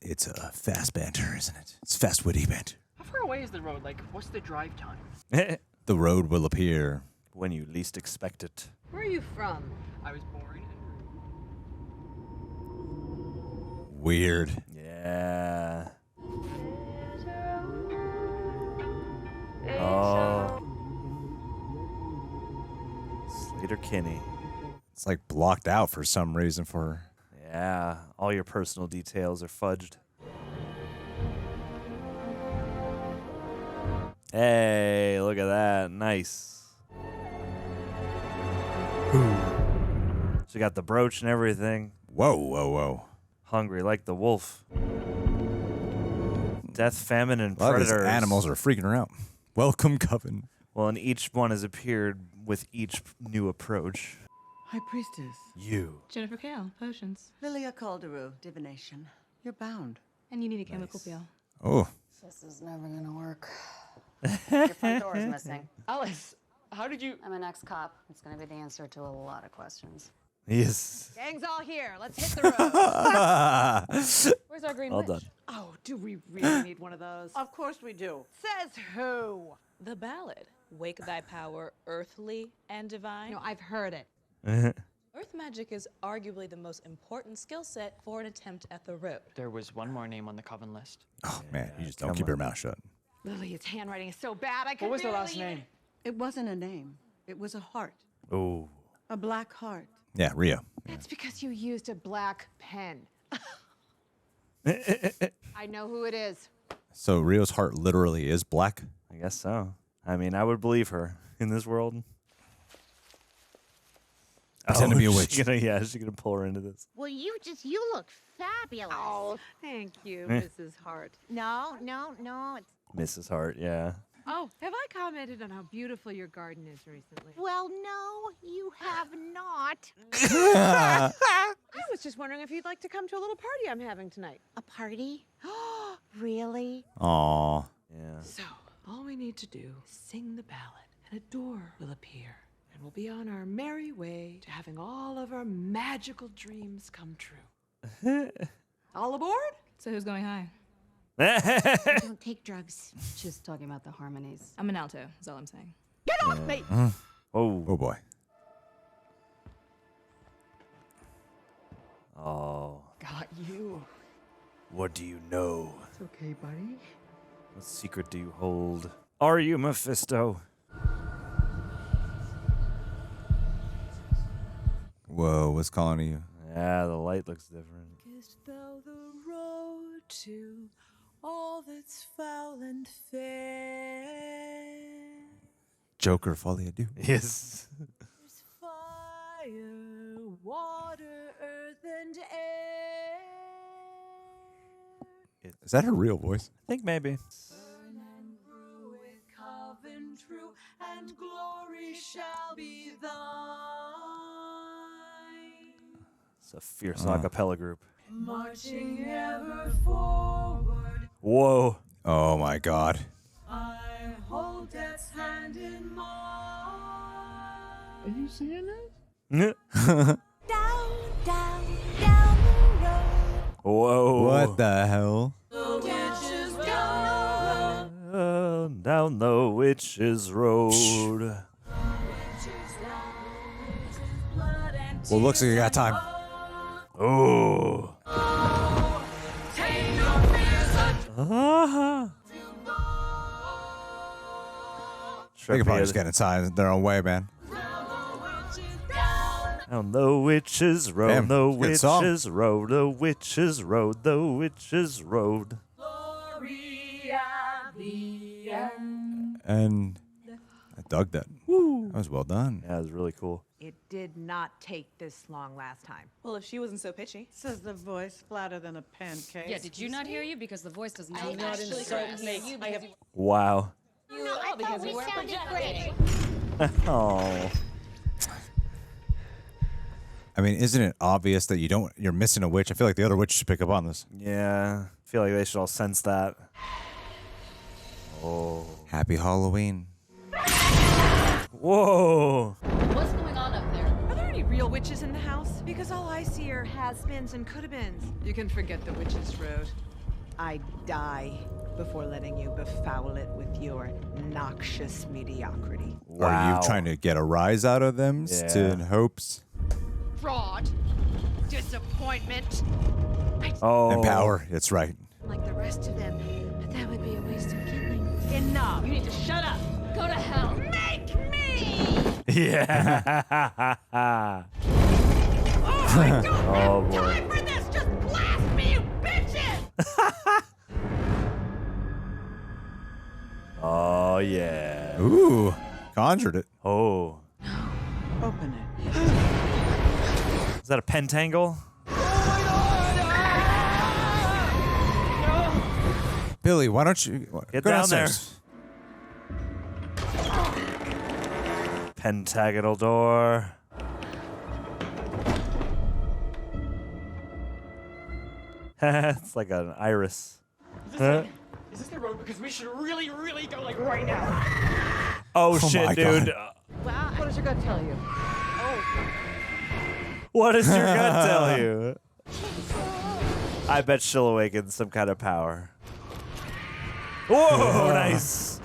S1: It's a fast banter, isn't it? It's fast witty banter.
S9: How far away is the road? Like, what's the drive time?
S1: The road will appear
S2: when you least expect it.
S3: Where are you from?
S9: I was born
S1: weird.
S2: Yeah. Oh. Slater Kinney.
S1: It's like blocked out for some reason for her.
S2: Yeah, all your personal details are fudged. Hey, look at that. Nice. She got the brooch and everything.
S1: Whoa, whoa, whoa.
S2: Hungry like the wolf. Death, famine, and
S1: A lot of these
S2: predators.
S1: animals are freaking her out. Welcome, Coven.
S2: Well, and each one has appeared with each new approach.
S11: High Priestess.
S2: You.
S7: Jennifer Kale, potions.
S11: Lilia Calderu, divination. You're bound.
S7: And you need a chemical peel.
S1: Oh.
S16: This is never gonna work. Your front door is missing.
S9: Alice, how did you...
S16: I'm an ex-cop. It's gonna be the answer to a lot of questions.
S2: Yes.
S3: Gang's all here. Let's hit the road.
S12: Where's our green
S2: All
S12: witch?
S2: done.
S3: Oh, do we really need one of those?
S11: Of course we do.
S3: Says who?
S12: The ballad. Wake thy power, earthly and divine.
S3: No, I've heard it.
S12: Earth magic is arguably the most important skill set for an attempt at the road.
S9: There was one more name on the Coven list.
S1: Oh, man, you just don't keep your mouth shut.
S3: Lily's handwriting is so bad, I could
S9: What was the
S3: barely
S9: last
S3: even-
S9: name?
S11: It wasn't a name. It was a heart.
S2: Oh.
S11: A black heart.
S1: Yeah, Rio.
S3: That's because you used a black pen. I know who it is.
S1: So Rio's heart literally is black?
S2: I guess so. I mean, I would believe her in this world.
S1: Pretend to be a witch.
S2: She's gonna pull her into this.
S10: Well, you look fabulous.
S3: Oh, thank you, Mrs. Hart.
S10: No, it's...
S2: Mrs. Hart, yeah.
S3: Oh, have I commented on how beautiful your garden is recently?
S10: Well, no, you have not.
S3: I was just wondering if you'd like to come to a little party I'm having tonight.
S10: A party? Really?
S1: Aw.
S2: Yeah.
S3: So, all we need to do is sing the ballad, and a door will appear. And we'll be on our merry way to having all of our magical dreams come true. All aboard?
S7: So who's going high?
S10: I don't take drugs.
S16: She's talking about the harmonies.
S7: I'm an alto, is all I'm saying.
S3: Get off me!
S2: Oh.
S1: Oh, boy.
S2: Oh.
S3: Got you.
S2: What do you know?
S3: It's okay, buddy.
S2: What secret do you hold? Are you Mephisto?
S1: Whoa, what's calling to you?
S2: Yeah, the light looks different.
S3: Kissed thou the road to
S17: all that's foul and fair.
S1: Joker, folie à deux.
S2: Yes.
S17: There's fire, water, earth, and air.
S1: Is that her real voice?
S2: I think maybe.
S17: Burn and brew it, carve and true, and glory shall be thine.
S2: It's a fierce a cappella group.
S17: Marching ever forward,
S2: Whoa.
S1: Oh my God.
S17: I hold death's hand in mine.
S4: Are you seeing this?
S17: Down, down, down the road.
S2: Whoa.
S1: What the hell?
S17: The witches down the road.
S2: Down the witch's road.
S17: Blood and
S1: Well, looks like you got time.
S2: Oh.
S17: take no fears
S1: They could probably just get inside their own way, man.
S2: Down the witch's road,
S1: Damn,
S2: the
S1: good song.
S2: witch's road, the witch's road, the witch's road.
S17: glory at the end.
S1: And I dug that. That was well done.
S2: Yeah, it was really cool.
S3: It did not take this long last time.
S12: Well, if she wasn't so pitchy.
S11: Says the voice flatter than a pancake.
S16: Yeah, did you not hear you? Because the voice does not.
S12: I'm not insulting me. I have
S2: Wow.
S12: you all because you weren't projecting.
S2: Oh.
S1: I mean, isn't it obvious that you're missing a witch? I feel like the other witch should pick up on this.
S2: Yeah. I feel like they should all sense that. Oh.
S1: Happy Halloween.
S2: Whoa.
S16: What's going on up there?
S3: Are there any real witches in the house? Because all I see are has-beens and could-have-beens. You can forget the witch's road. I'd die before letting you befoul it with your noxious mediocrity.
S1: Are you trying to get a rise out of them
S2: Yeah.
S1: in hopes?
S3: Fraud. Disappointment.
S2: Oh.
S1: And power. That's right.
S3: Like the rest of them. But that would be a waste of kidney.
S12: Enough. You need to shut up.
S16: Go to hell.
S3: Make me!
S2: Yeah. Oh, boy.
S3: Time for this! Just blast me, you bitches!
S2: Oh, yeah.
S1: Ooh. Conjured it.
S2: Oh.
S11: Open it.
S2: Is that a pentangle?
S1: Billy, why don't you
S2: Get
S1: go
S2: down there.
S1: downstairs.
S2: Pentagonal door. It's like an iris.
S9: Is this the road? Because we should really, really go like right now.
S2: Oh,
S1: my
S2: shit, dude.
S1: God.
S3: Wow. What does your gut tell you?
S2: What does your gut tell you? I bet she'll awaken some kind of power. Whoa, nice.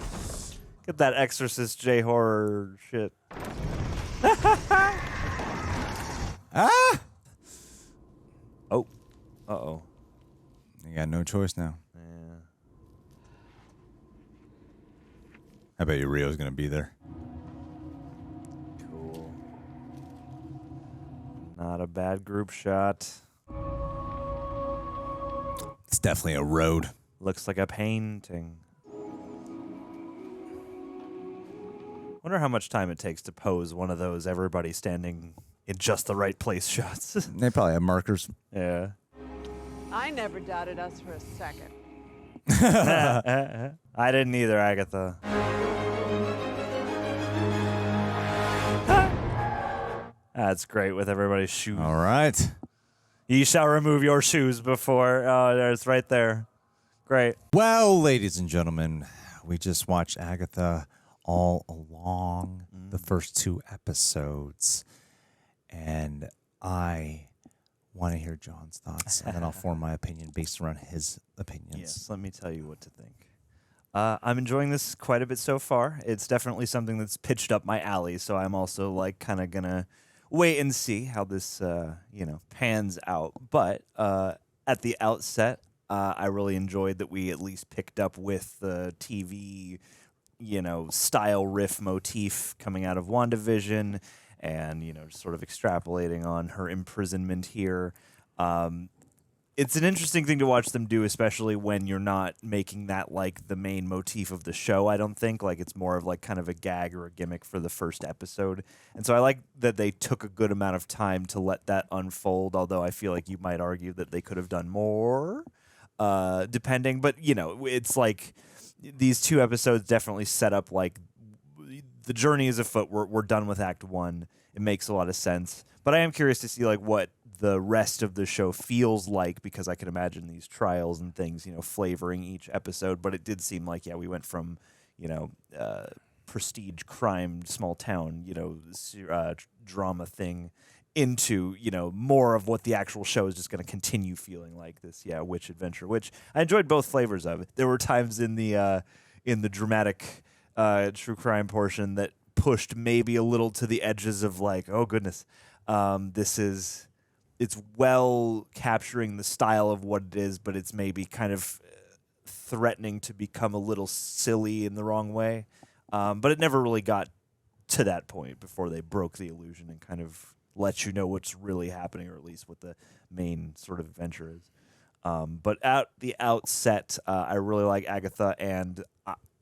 S2: Get that Exorcist J horror shit.
S1: Ah!
S2: Oh. Uh-oh.
S1: You got no choice now.
S2: Yeah.
S1: I bet you Rio's going to be there.
S2: Cool. Not a bad group shot.
S1: It's definitely a road.
S2: Looks like a painting. Wonder how much time it takes to pose one of those everybody standing in just the right place shots.
S1: They probably have markers.
S2: Yeah.
S3: I never doubted us for a second.
S2: I didn't either, Agatha. That's great with everybody's shoes.
S1: All right.
S2: Ye shall remove your shoes before. Oh, there's right there. Great.
S1: Well, ladies and gentlemen, we just watched Agatha all along the first 2 episodes. And I want to hear John's thoughts, and then I'll form my opinion based around his opinions.
S2: Yes, let me tell you what to think. I'm enjoying this quite a bit so far. It's definitely something that's pitched up my alley, so I'm also like kind of gonna wait and see how this pans out. But at the outset, I really enjoyed that we at least picked up with the TV, style riff motif coming out of WandaVision, and sort of extrapolating on her imprisonment here. it's an interesting thing to watch them do, especially when you're not making that like the main motif of the show. I don't think like it's more of like kind of a gag or a gimmick for the first episode. And so I like that they took a good amount of time to let that unfold, although I feel like you might argue that they could have done more, depending. But, you know, it's like these 2 episodes definitely set up like the journey is afoot. We're done with Act 1. It makes a lot of sense. But I am curious to see like what the rest of the show feels like, because I can imagine these trials and things, you know, flavoring each episode. But it did seem like, yeah, we went from, you know, prestige crime, small town, you know, drama thing into, you know, more of what the actual show is just going to continue feeling like this, yeah, witch adventure, which I enjoyed both flavors of it. There were times in the dramatic true crime portion that pushed maybe a little to the edges of like, oh goodness, it's well capturing the style of what it is, but it's maybe kind of threatening to become a little silly in the wrong way. But it never really got to that point before they broke the illusion and kind of let you know what's really happening, or at least what the main sort of adventure is. But at the outset, I really like Agatha and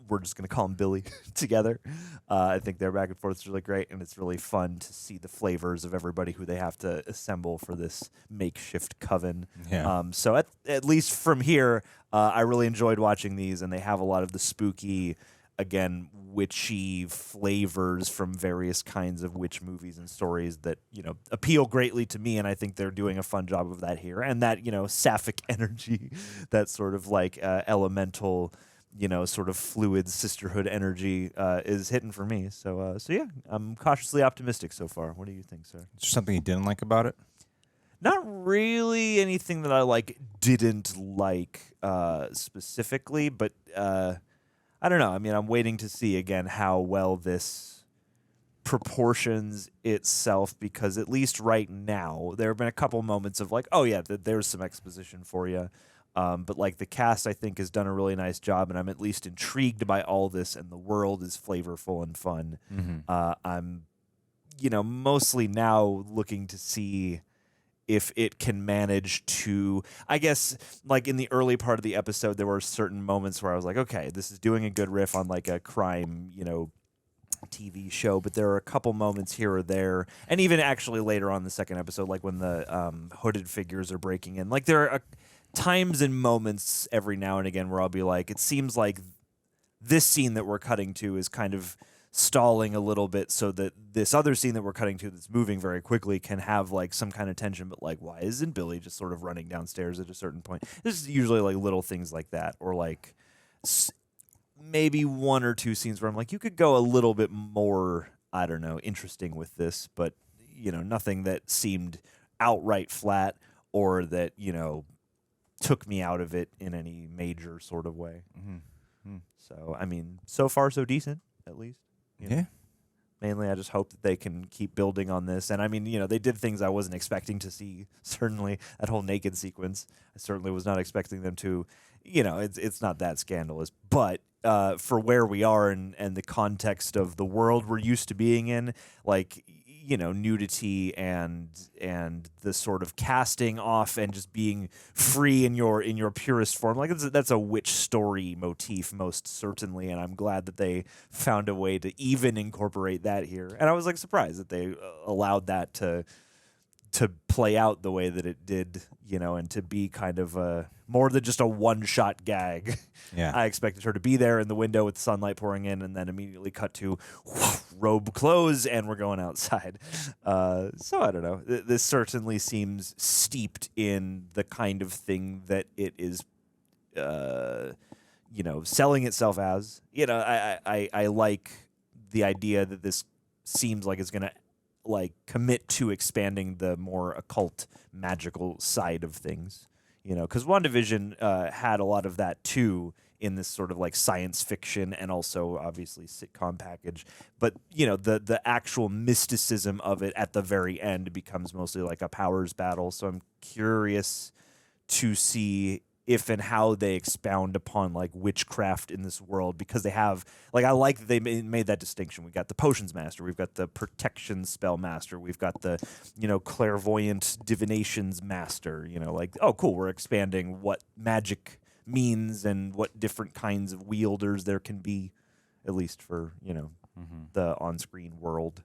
S2: we're just going to call them Billy together. I think their back and forth is really great, and it's really fun to see the flavors of everybody who they have to assemble for this makeshift coven.
S1: Yeah.
S2: So at least from here, I really enjoyed watching these, and they have a lot of the spooky, again, witchy flavors from various kinds of witch movies and stories that, you know, appeal greatly to me, and I think they're doing a fun job of that here. And that, you know, sapphic energy, that sort of like elemental, you know, sort of fluid sisterhood energy is hitting for me. So yeah, I'm cautiously optimistic so far. What do you think, sir?
S1: Is there something you didn't like about it?
S2: Not really anything that I like didn't like specifically, but I don't know. I mean, I'm waiting to see again how well this proportions itself, because at least right now there have been a couple moments of like, oh yeah, there's some exposition for you. But like the cast, I think, has done a really nice job, and I'm at least intrigued by all this, and the world is flavorful and fun.
S1: Mm-hmm.
S2: I'm, you know, mostly now looking to see if it can manage to, I guess, like in the early part of the episode, there were certain moments where I was like, okay, this is doing a good riff on like a crime, you know, TV show, but there are a couple moments here or there, and even actually later on in the second episode, like when the hooded figures are breaking in, like there are times and moments every now and again where I'll be like, it seems like this scene that we're cutting to is kind of stalling a little bit so that this other scene that we're cutting to that's moving very quickly can have like some kind of tension. But like, why isn't Billy just sort of running downstairs at a certain point? This is usually like little things like that, or like maybe 1 or 2 scenes where I'm like, you could go a little bit more, I don't know, interesting with this, but you know, nothing that seemed outright flat or that, you know, took me out of it in any major sort of way.
S1: Mm-hmm.
S2: So, I mean, so far so decent, at least. You know?
S1: Yeah.
S2: Mainly, I just hope that they can keep building on this. And I mean, you know, they did things I wasn't expecting to see. Certainly, that whole naked sequence, I certainly was not expecting them to. You know, it's not that scandalous, but for where we are and the context of the world we're used to being in, like, you know, nudity and the sort of casting off and just being free in your purest form, like that's a witch story motif most certainly, and I'm glad that they found a way to even incorporate that here. And I was like surprised that they allowed that to play out the way that it did, you know, and to be kind of more than just a one-shot gag.
S1: Yeah.
S2: I expected her to be there in the window with sunlight pouring in, and then immediately cut to robe clothes, and we're going outside. So I don't know. This certainly seems steeped in the kind of thing that it is, you know, selling itself as. You know, I like the idea that this seems like it's going to like commit to expanding the more occult magical side of things, you know, because WandaVision had a lot of that too in this sort of like science fiction and also obviously sitcom package. But, you know, the actual mysticism of it at the very end becomes mostly like a powers battle. So I'm curious to see if and how they expound upon like witchcraft in this world, because they have like, I like that they made that distinction. We've got the potions master, we've got the protection spell master, we've got the, you know, clairvoyant divinations master, you know, like, oh cool, we're expanding what magic means and what different kinds of wielders there can be, at least for, you know, the on-screen world.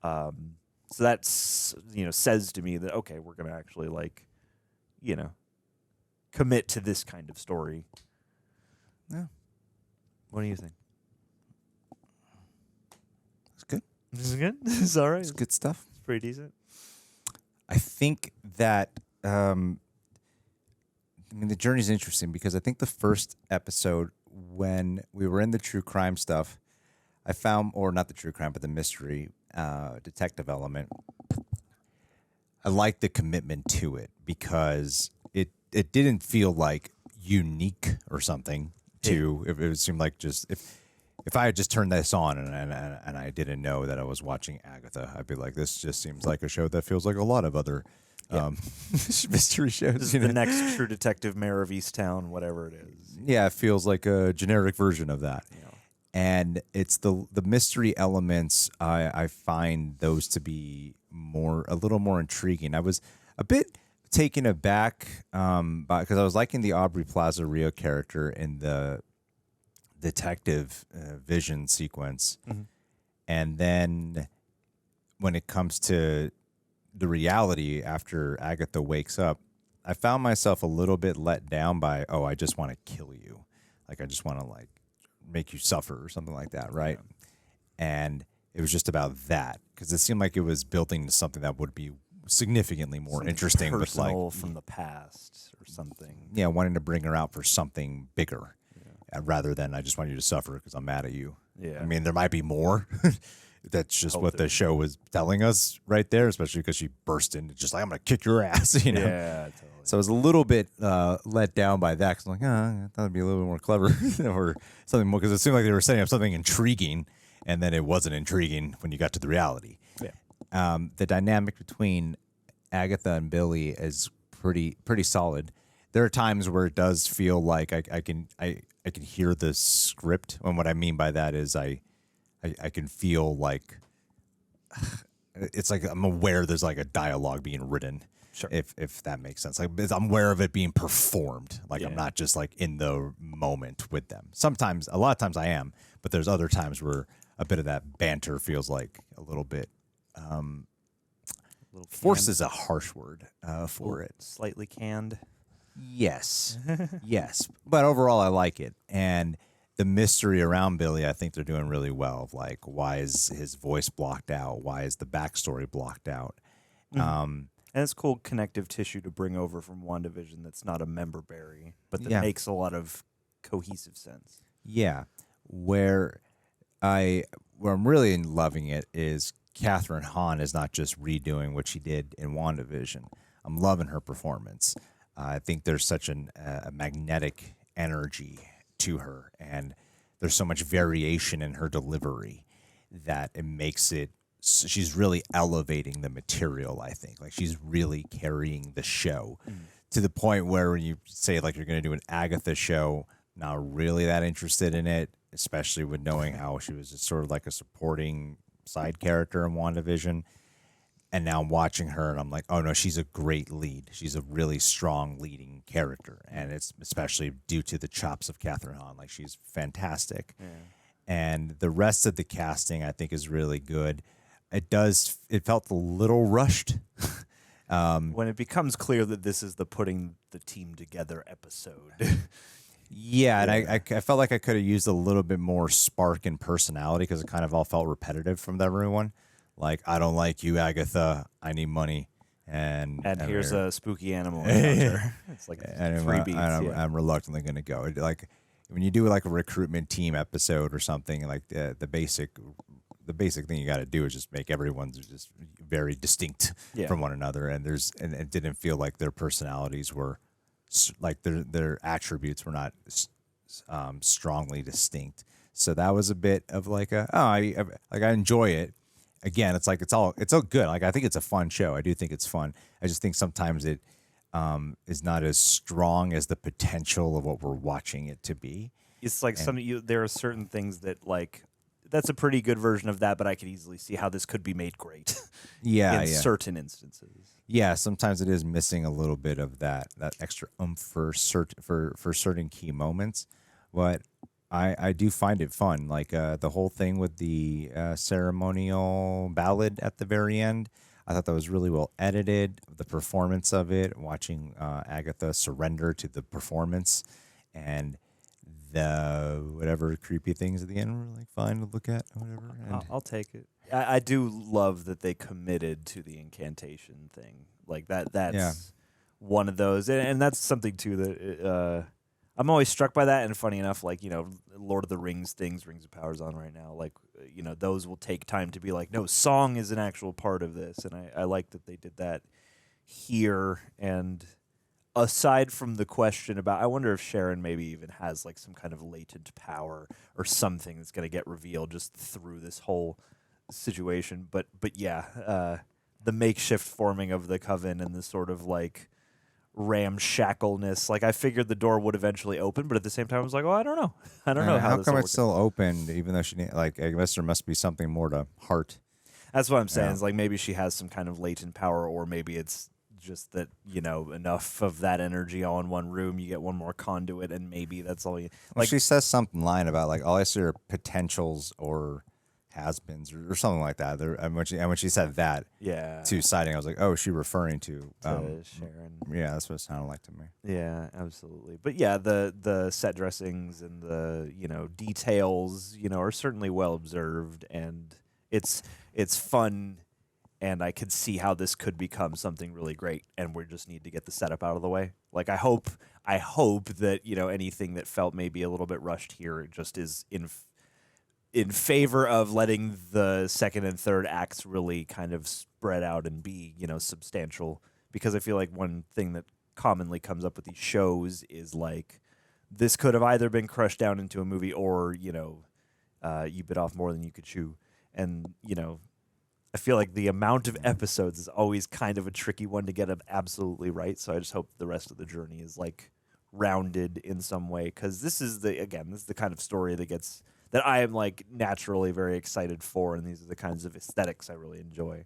S2: So that's, you know, says to me that, okay, we're going to actually like, you know, commit to this kind of story.
S1: Yeah.
S2: What do you think?
S1: It's good.
S2: This is good? It's all right.
S1: It's good stuff.
S2: It's pretty decent.
S1: I think that, I mean, the journey's interesting because I think the first episode, when we were in the true crime stuff, I found, or not the true crime, but the mystery detective element, I liked the commitment to it because it didn't feel like unique or something to, if it seemed like just, if I had just turned this on and I didn't know that I was watching Agatha, I'd be like, this just seems like a show that feels like a lot of other mystery shows.
S2: This is the next True Detective, Mayor of Easttown, whatever it is.
S1: Yeah, it feels like a generic version of that. Yeah. And it's the mystery elements, I find those to be a little more intriguing. I was a bit taken aback because I was liking the Aubrey Plaza Rio character in the detective vision sequence.
S2: Mm-hmm.
S1: And then when it comes to the reality after Agatha wakes up, I found myself a little bit let down by, oh, I just want to kill you. Like, I just want to, like, make you suffer or something like that, right? Yeah. And it was just about that because it seemed like it was building to something that would be significantly more
S2: something
S1: interesting,
S2: personal,
S1: but like
S2: from the past or something.
S1: Yeah, wanting to bring her out for something bigger rather than I just want you to suffer because I'm mad at you.
S2: Yeah.
S1: I mean, there might be more. That's just what the show was telling us right there, especially because she burst into just like, I'm going to kick your ass, you know?
S2: Yeah, totally.
S1: So I was a little bit let down by that because I'm like, I thought it'd be a little bit more clever or something more, because it seemed like they were setting up something intriguing and then it wasn't intriguing when you got to the reality.
S2: Yeah.
S1: The dynamic between Agatha and Billy is pretty solid. There are times where it does feel like I can hear the script, and what I mean by that is I can feel like it's like I'm aware there's like a dialogue being written.
S2: Sure.
S1: If that makes sense. Like I'm aware of it being performed. Like I'm not just like in the moment with them. Sometimes, a lot of times I am, but there's other times where a bit of that banter feels like a little bit forced is a harsh word for it.
S2: Slightly canned.
S1: Yes. Yes. But overall I like it. And the mystery around Billy, I think they're doing really well. Of like, why is his voice blocked out? Why is the backstory blocked out?
S2: Mm-hmm. And it's cool connective tissue to bring over from WandaVision that's not a member berry, but that makes a lot of cohesive sense.
S1: Yeah. Where I'm really loving it is Kathryn Hahn is not just redoing what she did in WandaVision. I'm loving her performance. I think there's such a magnetic energy to her, and there's so much variation in her delivery that it makes it, she's really elevating the material, I think. Like, she's really carrying the show to the point where when you say, like, you're going to do an Agatha show, not really that interested in it, especially with knowing how she was just sort of like a supporting side character in WandaVision. And now I'm watching her and I'm like, oh no, she's a great lead. She's a really strong leading character. And it's especially due to the chops of Kathryn Hahn. Like, she's fantastic. Yeah. And the rest of the casting, I think, is really good. It felt a little rushed.
S2: When it becomes clear that this is the putting the team together episode.
S1: Yeah, and I felt like I could have used a little bit more spark and personality because it kind of all felt repetitive from everyone. Like, I don't like you, Agatha. I need money. And
S2: here's a spooky animal encounter. It's like 3 beats.
S1: I'm reluctantly going to go. Like, when you do like a recruitment team episode or something, like the basic thing you got to do is just make everyone just very distinct from one another. And it didn't feel like their personalities were like their attributes were not strongly distinct. So that was a bit of like I enjoy it. Again, it's like it's all good. Like, I think it's a fun show. I do think it's fun. I just think sometimes it is not as strong as the potential of what we're watching it to be.
S2: It's like there are certain things that like that's a pretty good version of that, but I could easily see how this could be made great. in certain instances.
S1: Yeah, sometimes it is missing a little bit of that extra oomph for certain key moments, but I do find it fun. Like the whole thing with the ceremonial ballad at the very end. I thought that was really well edited. The performance of it, watching Agatha surrender to the performance, and the whatever creepy things at the end were like fine to look at, or whatever. And
S2: I'll take it. I do love that they committed to the incantation thing. Like that's one of those, and that's something too that I'm always struck by that. And funny enough, like Lord of the Rings things, Rings of Power's on right now. Like those will take time to be like, no, song is an actual part of this, and I like that they did that here. And aside from the question about, I wonder if Sharon maybe even has like some kind of latent power or something that's going to get revealed just through this whole situation. But yeah, the makeshift forming of the coven and the sort of like ramshackleness. Like I figured the door would eventually open, but at the same time I was like, oh, I don't know. I don't know
S1: how come it's still open, even though she like I guess there must be something more to Hart.
S2: That's what I'm saying. Is like maybe she has some kind of latent power, or maybe it's just that enough of that energy all in one room, you get one more conduit, and maybe that's all you like.
S1: Well, she says something line about like all I see are potentials or has-beens or something like that. And when she said that to Sighting, I was like, oh, is she referring to
S2: Sharon?
S1: Yeah, that's what it sounded like to me.
S2: Yeah, absolutely. But yeah, the set dressings and the details are certainly well observed, and it's fun. And I could see how this could become something really great, and we just need to get the setup out of the way. Like I hope that anything that felt maybe a little bit rushed here just is in favor of letting the second and third acts really kind of spread out and be substantial. Because I feel like one thing that commonly comes up with these shows is like this could have either been crushed down into a movie, or you bit off more than you could chew, and I feel like the amount of episodes is always kind of a tricky one to get it absolutely right. So I just hope the rest of the journey is like rounded in some way, because this is the kind of story that I am like naturally very excited for, and these are the kinds of aesthetics I really enjoy.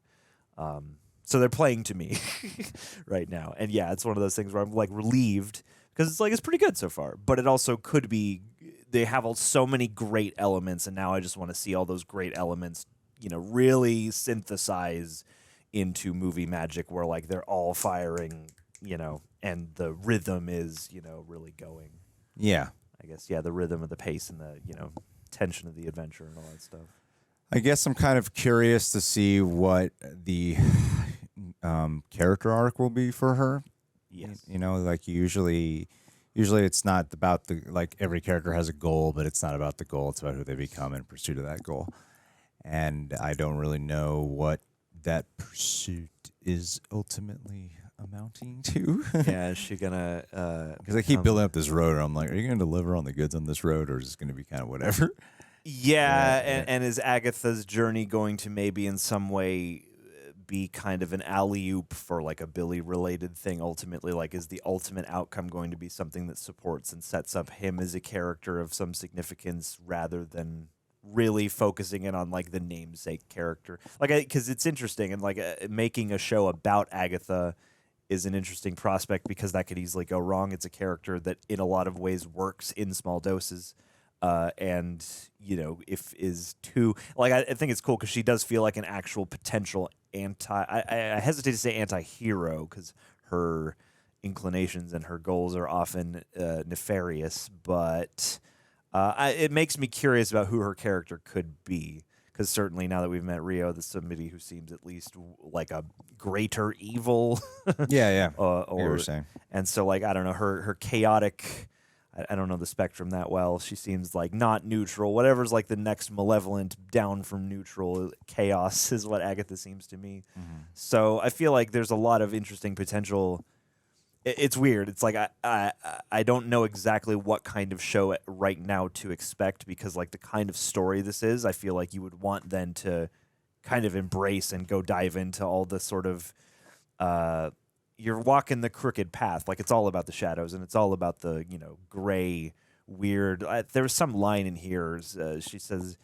S2: So they're playing to me right now, and yeah, it's one of those things where I'm like relieved because it's like it's pretty good so far, but it also could be they have so many great elements, and now I just want to see all those great elements really synthesize into movie magic where like they're all firing, and the rhythm is, really going.
S1: Yeah.
S2: I guess, the rhythm of the pace and the, tension of the adventure and all that stuff.
S1: I guess I'm kind of curious to see what the character arc will be for her.
S2: Yes.
S1: Like usually it's not about like every character has a goal, but it's not about the goal. It's about who they become in pursuit of that goal. And I don't really know what that pursuit is ultimately amounting to.
S2: Yeah, is she gonna?
S1: Because I keep building up this road, and I'm like, are you going to deliver on the goods on this road, or is this going to be kind of whatever?
S2: Yeah, and is Agatha's journey going to maybe in some way be kind of an alley-oop for like a Billy-related thing ultimately? Like, is the ultimate outcome going to be something that supports and sets up him as a character of some significance rather than really focusing in on like the namesake character? Like, because it's interesting, and like making a show about Agatha is an interesting prospect because that could easily go wrong. It's a character that in a lot of ways works in small doses. And if is too like I think it's cool because she does feel like an actual potential I hesitate to say anti-hero because her inclinations and her goals are often nefarious, but it makes me curious about who her character could be, because certainly now that we've met Rio, there's somebody who seems at least like a greater evil.
S1: Yeah.
S2: Or
S1: you were saying.
S2: And so like I don't know, her chaotic. I don't know the spectrum that well. She seems like not neutral. Whatever's like the next malevolent down from neutral, chaos is what Agatha seems to me. Mm-hmm. So I feel like there's a lot of interesting potential. It's weird. It's like I don't know exactly what kind of show right now to expect, because like the kind of story this is, I feel like you would want then to kind of embrace and go dive into all the sort of you're walking the crooked path. Like, it's all about the shadows, and it's all about the, gray, weird. There was some line in here. She says,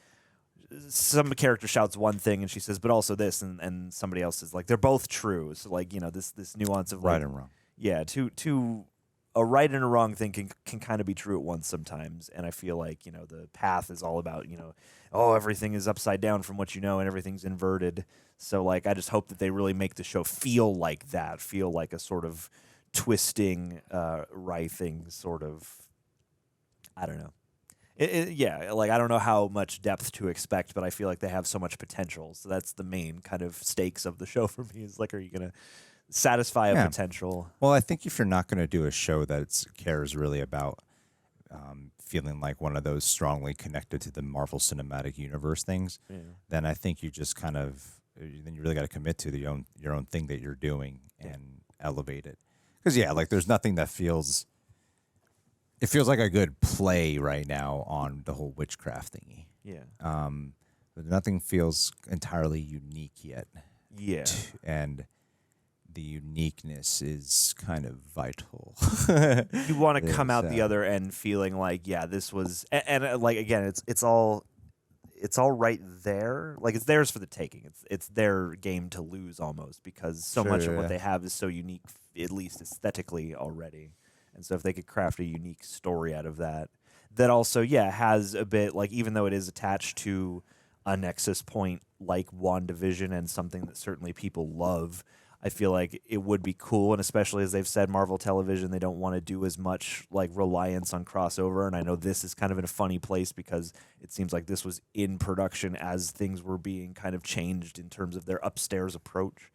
S2: some character shouts one thing, and she says, but also this, and somebody else is like, they're both true. So, like, this nuance of, like,
S1: Right and wrong.
S2: Yeah, a right and a wrong thing can kind of be true at once sometimes. And I feel like, the path is all about, everything is upside down from what you know, and everything's inverted. So, like, I just hope that they really make the show feel like that, feel like a sort of twisting, writhing sort of, I don't know. Yeah, like, I don't know how much depth to expect, but I feel like they have so much potential. So that's the main kind of stakes of the show for me, is like, are you going to satisfy a potential?
S1: Well, I think if you're not going to do a show that cares really about feeling like one of those strongly connected to the Marvel Cinematic Universe things, then I think you just kind of, then you really got to commit to your own thing that you're doing and elevate it. Because, like, there's nothing that feels... It feels like a good play right now on the whole witchcraft thingy.
S2: Yeah.
S1: But nothing feels entirely unique yet.
S2: Yeah.
S1: And the uniqueness is kind of vital.
S2: You want to come out the other end feeling like, this was, and like, again, it's all right there. Like, it's theirs for the taking. It's their game to lose almost, because so much of what they have is so unique, at least aesthetically already. And so if they could craft a unique story out of that also, has a bit, like, even though it is attached to a nexus point like WandaVision and something that certainly people love, I feel like it would be cool. And especially, as they've said, Marvel Television, they don't want to do as much, like, reliance on crossover. And I know this is kind of in a funny place, because it seems like this was in production as things were being kind of changed in terms of their upstairs approach.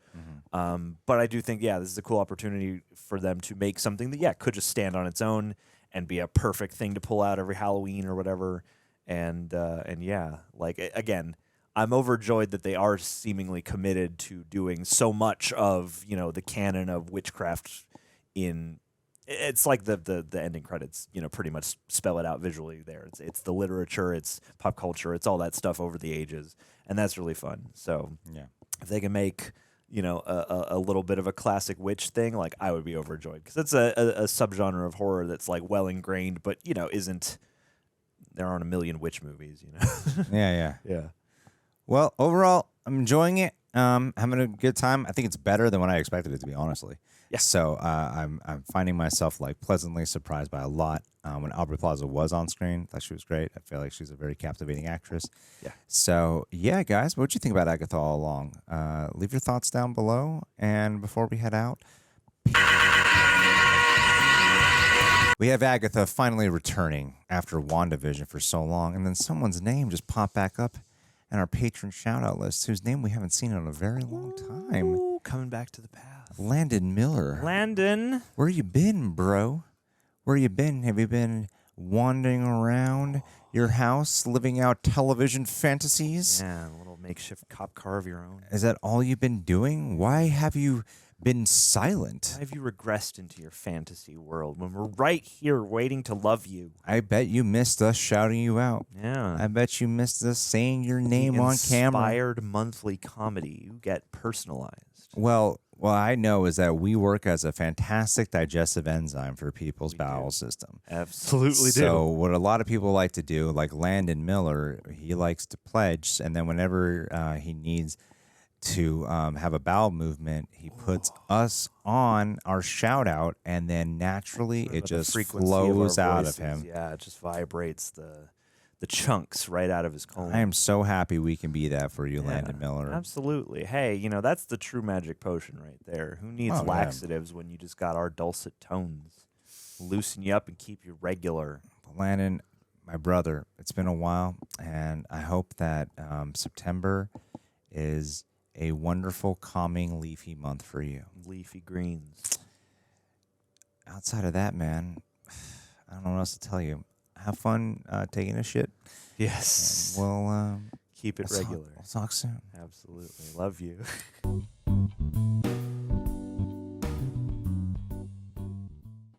S2: But I do think, this is a cool opportunity for them to make something that, could just stand on its own and be a perfect thing to pull out every Halloween or whatever. And like, again, I'm overjoyed that they are seemingly committed to doing so much of, the canon of witchcraft it's like the ending credits, pretty much spell it out visually there. It's the literature, it's pop culture, it's all that stuff over the ages. And that's really fun. So if they can make... a little bit of a classic witch thing, like, I would be overjoyed, because it's a subgenre of horror that's, like, well ingrained, but isn't. There aren't a million witch movies,
S1: Yeah.
S2: Yeah.
S1: Well, overall, I'm enjoying it. Having a good time. I think it's better than what I expected it to be, honestly.
S2: Yeah.
S1: So I'm finding myself, like, pleasantly surprised by a lot. When Aubrey Plaza was on screen, I thought she was great. I feel like she's a very captivating actress.
S2: Yeah.
S1: So, guys, what'd you think about Agatha all along? Leave your thoughts down below. And before we head out, we have Agatha finally returning after WandaVision for so long. And then someone's name just popped back up in our patron shout-out list, whose name we haven't seen in a very long time.
S2: Ooh, coming back to the path.
S1: Landon Miller.
S2: Landon.
S1: Where you been, bro? Where you been? Have you been wandering around your house, living out television fantasies?
S2: Yeah, a little makeshift cop car of your own.
S1: Is that all you've been doing? Why have you been silent?
S2: Why have you regressed into your fantasy world when we're right here waiting to love you?
S1: I bet you missed us shouting you out.
S2: Yeah.
S1: I bet you missed us saying your name on camera.
S2: Inspired monthly comedy. You get personalized.
S1: Well, what I know is that we work as a fantastic digestive enzyme for people's bowel system.
S2: Absolutely do.
S1: So what a lot of people like to do, like Landon Miller, he likes to pledge, and then whenever he needs to have a bowel movement, he puts us on our shout out, and then naturally it just flows out of him.
S2: Yeah, it just vibrates the chunks right out of his colon.
S1: I am so happy we can be that for you, Landon Miller.
S2: Absolutely. Hey, that's the true magic potion right there. Who needs laxatives when you just got our dulcet tones? Loosen you up and keep you regular.
S1: Landon, my brother, it's been a while, and I hope that September is a wonderful, calming, leafy month for you.
S2: Leafy greens.
S1: Outside of that, man, I don't know what else to tell you. Have fun taking a shit.
S2: Yes.
S1: And we'll
S2: keep it regular.
S1: We'll talk soon.
S2: Absolutely. Love you.